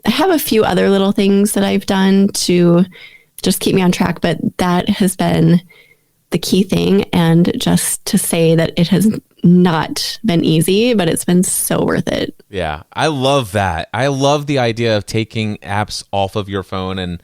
S10: I have a few other little things that I've done to just keep me on track, but that has been the key thing. And just to say that it has not been easy, but it's been so worth it.
S9: Yeah, I love that. I love the idea of taking apps off of your phone. And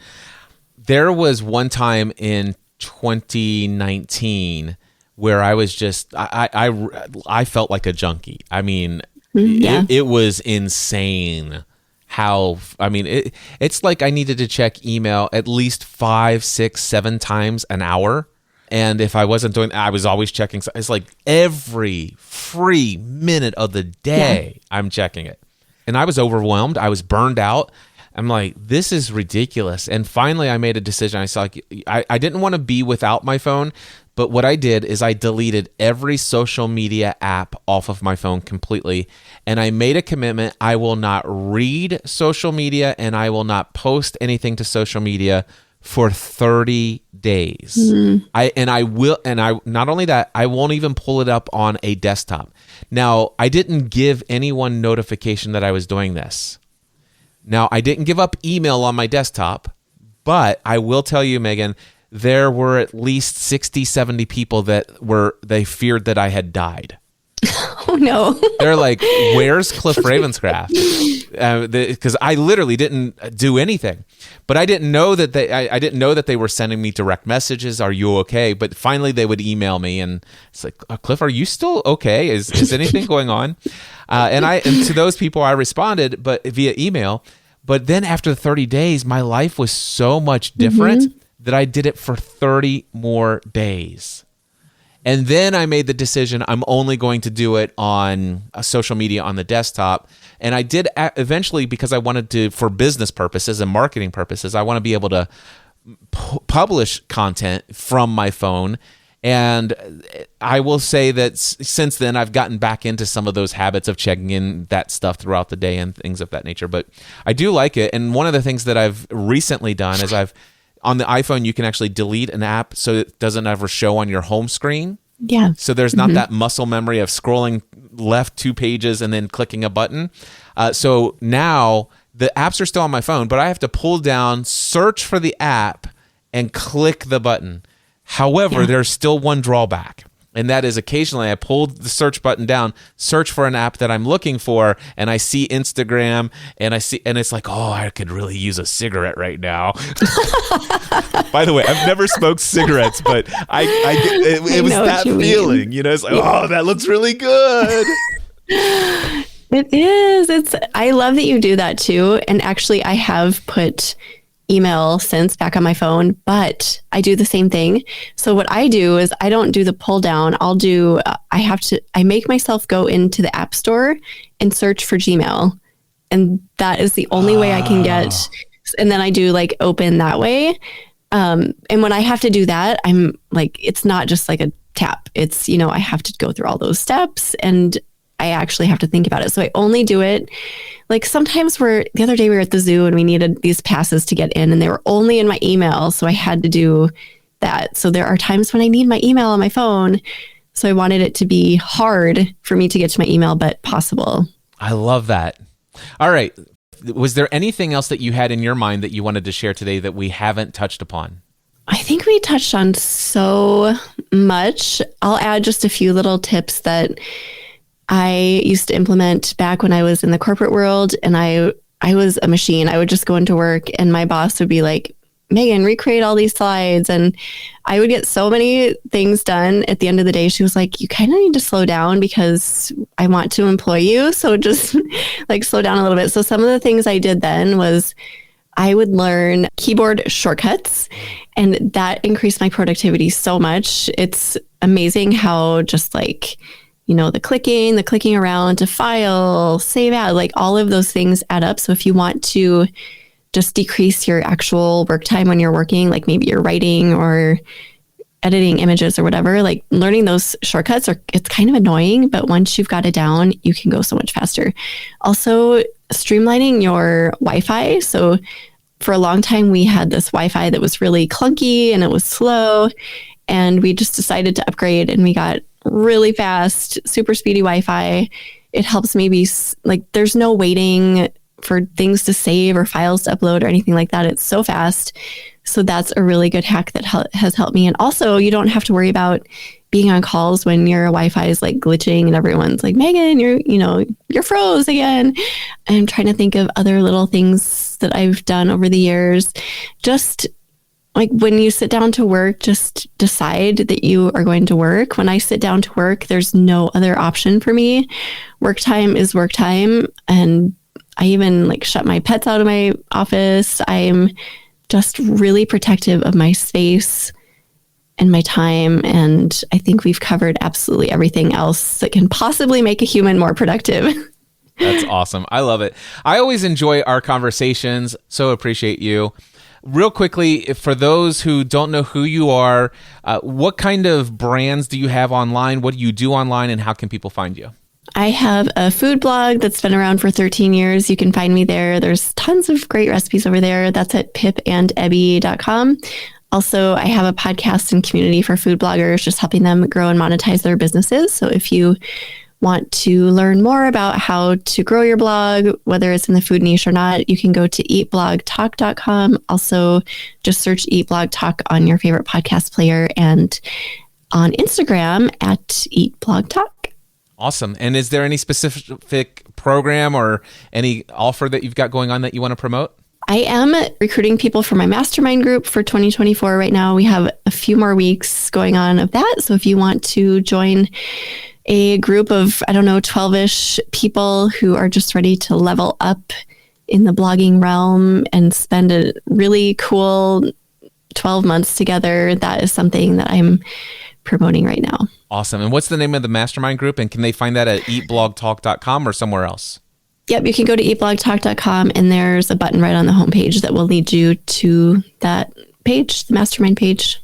S9: there was one time in 2019 where I was just, I felt like a junkie. I mean, it was insane how, I mean, it's like I needed to check email at least 5, 6, 7 times an hour. And if I wasn't doing, I was always checking. It's like every free minute of the day, I'm checking it. And I was overwhelmed. I was burned out. I'm like, this is ridiculous. And finally, I made a decision. I saw, like, I didn't want to be without my phone. But what I did is I deleted every social media app off of my phone completely. And I made a commitment. I will not read social media and I will not post anything to social media for 30 days. Not only that, I won't even pull it up on a desktop. Now, I didn't give anyone notification that I was doing this. Now, I didn't give up email on my desktop, but I will tell you, Megan, there were at least 60, 70 people they feared that I had died.
S10: Oh no.
S9: They're like, where's Cliff Ravenscraft? Because I literally didn't do anything, but I didn't know that I didn't know that they were sending me direct messages. Are you okay? But finally they would email me and it's like, Cliff, are you still okay? Is anything going on? And to those people I responded, but via email. But then after 30 days, my life was so much different that I did it for 30 more days. And then I made the decision I'm only going to do it on social media on the desktop. And I did eventually because I wanted to, for business purposes and marketing purposes, I want to be able to publish content from my phone. And I will say that since then, I've gotten back into some of those habits of checking in that stuff throughout the day and things of that nature. But I do like it. And one of the things that I've recently done is on the iPhone, you can actually delete an app so it doesn't ever show on your home screen.
S10: Yeah.
S9: So there's not that muscle memory of scrolling left 2 pages and then clicking a button. So now the apps are still on my phone, but I have to pull down, search for the app, and click the button. However, there's still one drawback. And that is occasionally I pull the search button down, search for an app that I'm looking for, and I see Instagram, and it's like, oh, I could really use a cigarette right now. By the way, I've never smoked cigarettes, but it was that feeling, it's like, oh, that looks really good.
S10: It is. I love that you do that too. And actually, I have put email since back on my phone, but I do the same thing. So what I do is I don't do the pull down. I make myself go into the App Store and search for Gmail. And that is the only way I can get. And then I do like open that way. And when I have to do that, I'm like, it's not just like a tap. It's, I have to go through all those steps and I actually have to think about it. So I only do it like sometimes the other day we were at the zoo and we needed these passes to get in and they were only in my email. So I had to do that. So there are times when I need my email on my phone. So I wanted it to be hard for me to get to my email, but possible.
S9: I love that. All right. Was there anything else that you had in your mind that you wanted to share today that we haven't touched upon?
S10: I think we touched on so much. I'll add just a few little tips that I used to implement back when I was in the corporate world and I was a machine. I would just go into work and my boss would be like, Megan, recreate all these slides. And I would get so many things done at the end of the day. She was like, you kind of need to slow down because I want to employ you. So just like slow down a little bit. So some of the things I did then was I would learn keyboard shortcuts and that increased my productivity so much. It's amazing how just like, the clicking around to file, save out, like all of those things add up. So if you want to just decrease your actual work time when you're working, like maybe you're writing or editing images or whatever, like learning those shortcuts it's kind of annoying, but once you've got it down, you can go so much faster. Also, streamlining your Wi-Fi. So for a long time, we had this Wi-Fi that was really clunky and it was slow. And we just decided to upgrade and we got really fast, super speedy Wi-Fi. It helps maybe there's no waiting for things to save or files to upload or anything like that. It's so fast. So that's a really good hack that has helped me. And also you don't have to worry about being on calls when your Wi-Fi is like glitching and everyone's like, Megan, you're froze again. I'm trying to think of other little things that I've done over the years. Just like when you sit down to work, just decide that you are going to work. When I sit down to work, there's no other option for me. Work time is work time. And I even shut my pets out of my office. I'm just really protective of my space and my time. And I think we've covered absolutely everything else that can possibly make a human more productive.
S9: That's awesome. I love it. I always enjoy our conversations. So appreciate you. Real quickly, for those who don't know who you are, what kind of brands do you have online? What do you do online, and how can people find you?
S10: I have a food blog that's been around for 13 years. You can find me there. There's tons of great recipes over there. That's at pipandebby.com. Also, I have a podcast and community for food bloggers, just helping them grow and monetize their businesses. So if you want to learn more about how to grow your blog, whether it's in the food niche or not, you can go to eatblogtalk.com. Also, just search Eat Blog Talk on your favorite podcast player and on Instagram at Eat Blog Talk.
S9: Awesome. And is there any specific program or any offer that you've got going on that you want to promote?
S10: I am recruiting people for my mastermind group for 2024 right now. We have a few more weeks going on of that. So if you want to join a group of, 12-ish people who are just ready to level up in the blogging realm and spend a really cool 12 months together, that is something that I'm promoting right now.
S9: Awesome. And what's the name of the mastermind group? And can they find that at eatblogtalk.com or somewhere else?
S10: Yep, you can go to eatblogtalk.com and there's a button right on the homepage that will lead you to that page, the mastermind page.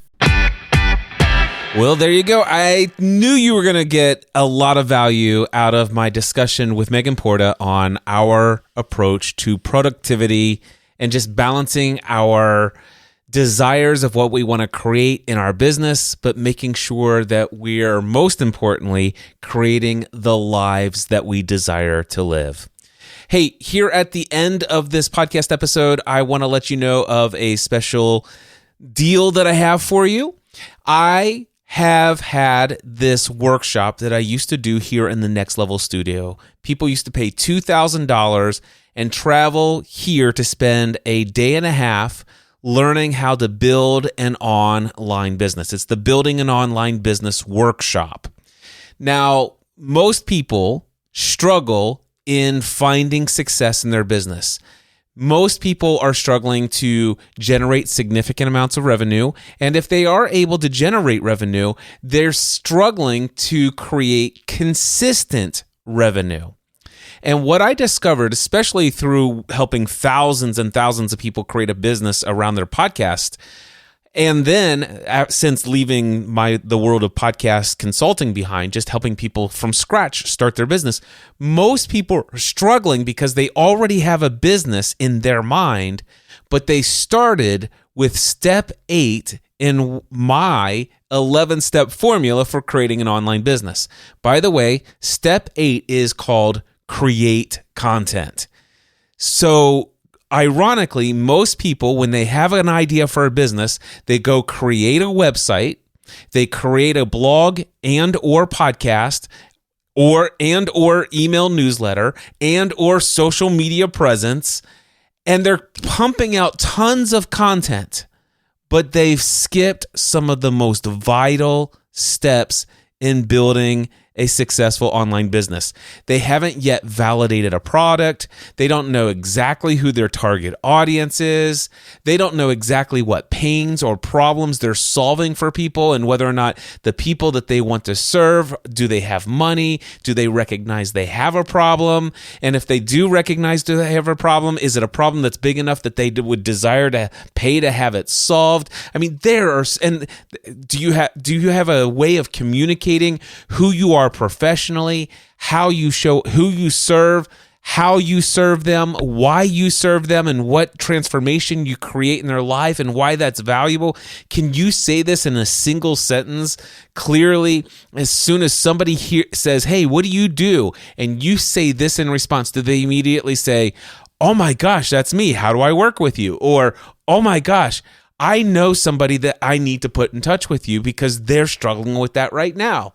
S9: Well, there you go. I knew you were going to get a lot of value out of my discussion with Megan Porta on our approach to productivity and just balancing our desires of what we want to create in our business, but making sure that we are, most importantly, creating the lives that we desire to live. Hey, here at the end of this podcast episode, I want to let you know of a special deal that I have for you. I have had this workshop that I used to do here in the Next Level studio. People used to pay $2,000 and travel here to spend a day and a half learning how to build an online business. It's the Building an Online Business Workshop. Now, most people struggle in finding success in their business. Most people are struggling to generate significant amounts of revenue. And if they are able to generate revenue, they're struggling to create consistent revenue. And what I discovered, especially through helping thousands and thousands of people create a business around their podcast, and then since leaving the world of podcast consulting behind, just helping people from scratch start their business, most people are struggling because they already have a business in their mind, but they started with step 8 in my 11-step formula for creating an online business. By the way, step 8 is called create content. So ironically, most people, when they have an idea for a business, they go create a website, they create a blog and or podcast, or email newsletter, and or social media presence, and they're pumping out tons of content, but they've skipped some of the most vital steps in building a successful online business. They haven't yet validated a product. They don't know exactly who their target audience is. They don't know exactly what pains or problems they're solving for people and whether or not the people that they want to serve, do they have money? Do they recognize they have a problem? And if they do recognize do they have a problem, is it a problem that's big enough that they would desire to pay to have it solved? I mean, do you have a way of communicating who you are professionally, how you show, who you serve, how you serve them, why you serve them, and what transformation you create in their life and why that's valuable? Can you say this in a single sentence clearly? As soon as somebody says, hey, what do you do? And you say this in response, do they immediately say, oh my gosh, that's me. How do I work with you? Or, oh my gosh, I know somebody that I need to put in touch with you because they're struggling with that right now.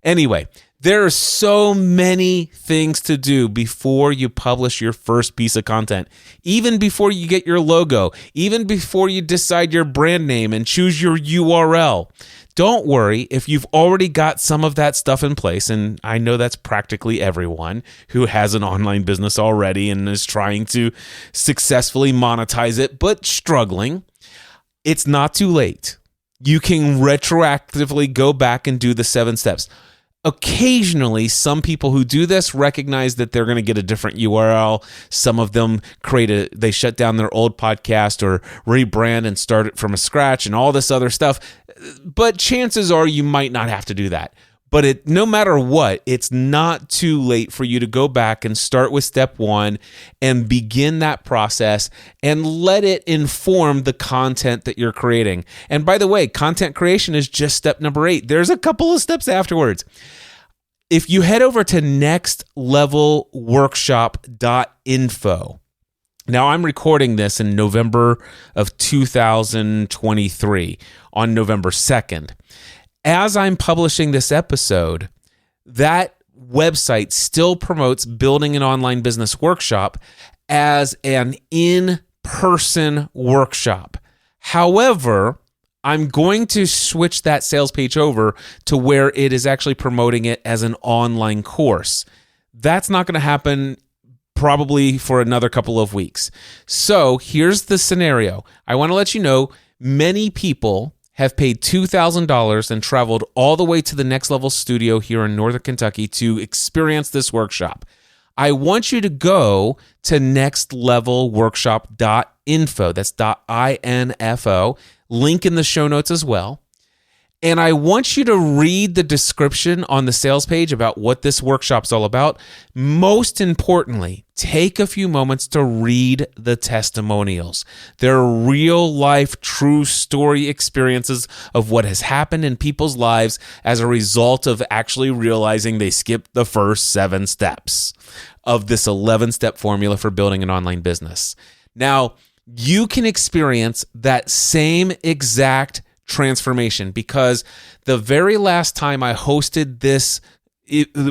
S9: Anyway, there are so many things to do before you publish your first piece of content, even before you get your logo, even before you decide your brand name and choose your URL. Don't worry if you've already got some of that stuff in place, and I know that's practically everyone who has an online business already and is trying to successfully monetize it, but struggling. It's not too late. You can retroactively go back and do the 7 steps. Occasionally, some people who do this recognize that they're going to get a different URL. Some of them they shut down their old podcast or rebrand and start it from scratch and all this other stuff. But chances are you might not have to do that. But no matter what, it's not too late for you to go back and start with step 1 and begin that process and let it inform the content that you're creating. And by the way, content creation is just step number 8. There's a couple of steps afterwards. If you head over to nextlevelworkshop.info, now I'm recording this in November of 2023 on November 2nd. As I'm publishing this episode, that website still promotes Building an Online Business Workshop as an in-person workshop. However, I'm going to switch that sales page over to where it is actually promoting it as an online course. That's not going to happen probably for another couple of weeks. So here's the scenario. I want to let you know many people have paid $2,000 and traveled all the way to the Next Level studio here in Northern Kentucky to experience this workshop. I want you to go to nextlevelworkshop.info. That's .info. Link in the show notes as well. And I want you to read the description on the sales page about what this workshop's all about. Most importantly, take a few moments to read the testimonials. They're real life, true story experiences of what has happened in people's lives as a result of actually realizing they skipped the first 7 steps of this 11-step formula for building an online business. Now, you can experience that same exact transformation because the very last time I hosted this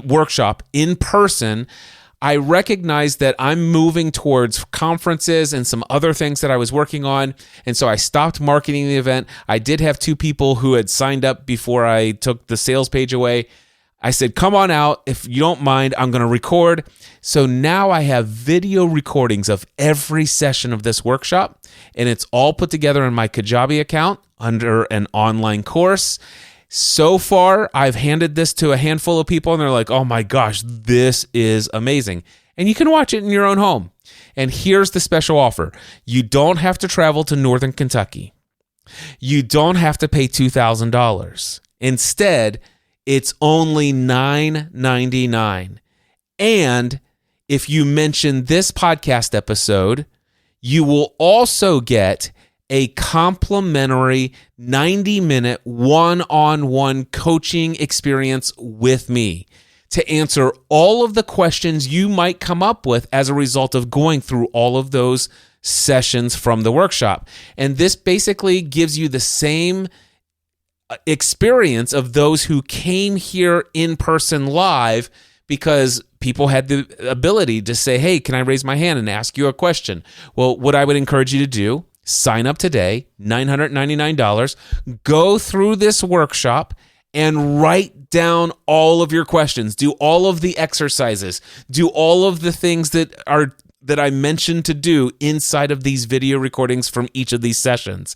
S9: workshop in person, I recognized that I'm moving towards conferences and some other things that I was working on. And so I stopped marketing the event. I did have 2 people who had signed up before I took the sales page away. I said, come on out. If you don't mind, I'm going to record. So now I have video recordings of every session of this workshop, and it's all put together in my Kajabi account under an online course. So far, I've handed this to a handful of people, and they're like, oh my gosh, this is amazing. And you can watch it in your own home. And here's the special offer. You don't have to travel to Northern Kentucky. You don't have to pay $2,000. Instead, it's only $9.99. And if you mention this podcast episode, you will also get a complimentary 90-minute one-on-one coaching experience with me to answer all of the questions you might come up with as a result of going through all of those sessions from the workshop. And this basically gives you the same experience of those who came here in person live, because people had the ability to say, hey, can I raise my hand and ask you a question? Well, what I would encourage you to do, sign up today, $999, go through this workshop and write down all of your questions, do all of the exercises, do all of the things that I mentioned to do inside of these video recordings from each of these sessions.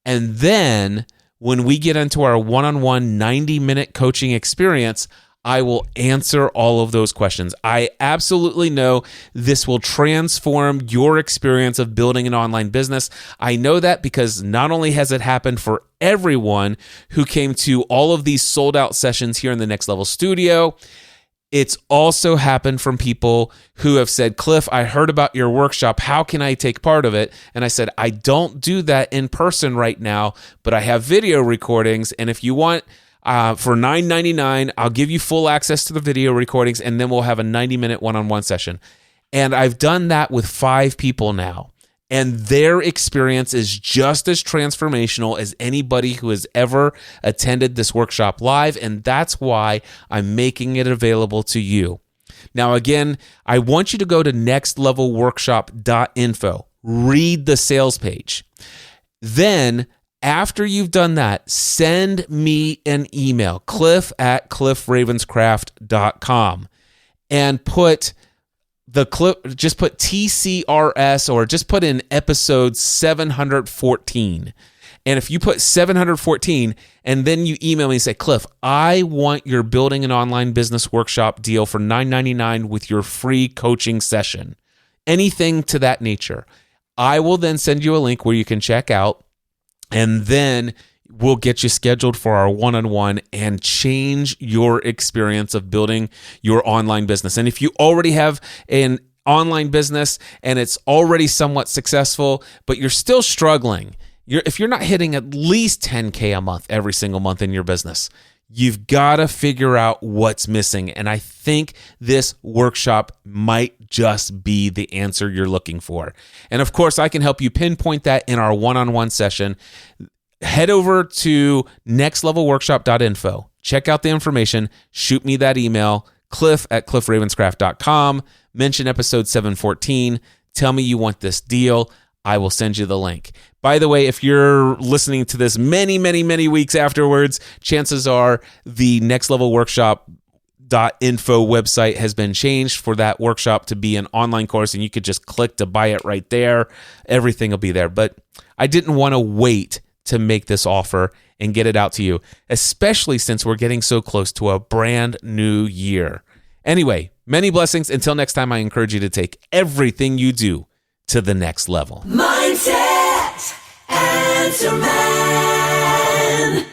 S9: And then when we get into our one-on-one 90-minute coaching experience, I will answer all of those questions. I absolutely know this will transform your experience of building an online business. I know that because not only has it happened for everyone who came to all of these sold-out sessions here in the Next Level Studio, It's also happened from people who have said, Cliff, I heard about your workshop. How can I take part of it? And I said, I don't do that in person right now, but I have video recordings. And if you want, for $9.99, I'll give you full access to the video recordings, and then we'll have a 90-minute one-on-one session. And I've done that with 5 people now. And their experience is just as transformational as anybody who has ever attended this workshop live. And that's why I'm making it available to you. Now, again, I want you to go to nextlevelworkshop.info, read the sales page. Then, after you've done that, send me an email, cliff@cliffravenscraft.com, and just put TCRS, or just put in episode 714. And if you put 714 and then you email me and say, Cliff, I want your building an online business workshop deal for $9.99 with your free coaching session, anything to that nature, I will then send you a link where you can check out, and then we'll get you scheduled for our one-on-one and change your experience of building your online business. And if you already have an online business and it's already somewhat successful, but you're still struggling, if you're not hitting at least 10K a month every single month in your business, you've got to figure out what's missing. And I think this workshop might just be the answer you're looking for. And of course, I can help you pinpoint that in our one-on-one session. Head over to nextlevelworkshop.info. Check out the information. Shoot me that email, cliff@cliffravenscraft.com. Mention episode 714. Tell me you want this deal. I will send you the link. By the way, if you're listening to this many, many, many weeks afterwards, chances are the nextlevelworkshop.info website has been changed for that workshop to be an online course, and you could just click to buy it right there. Everything will be there. But I didn't want to wait to make this offer and get it out to you, especially since we're getting so close to a brand new year. Anyway, many blessings. Until next time, I encourage you to take everything you do to the next level.
S6: Mindset Answer Man.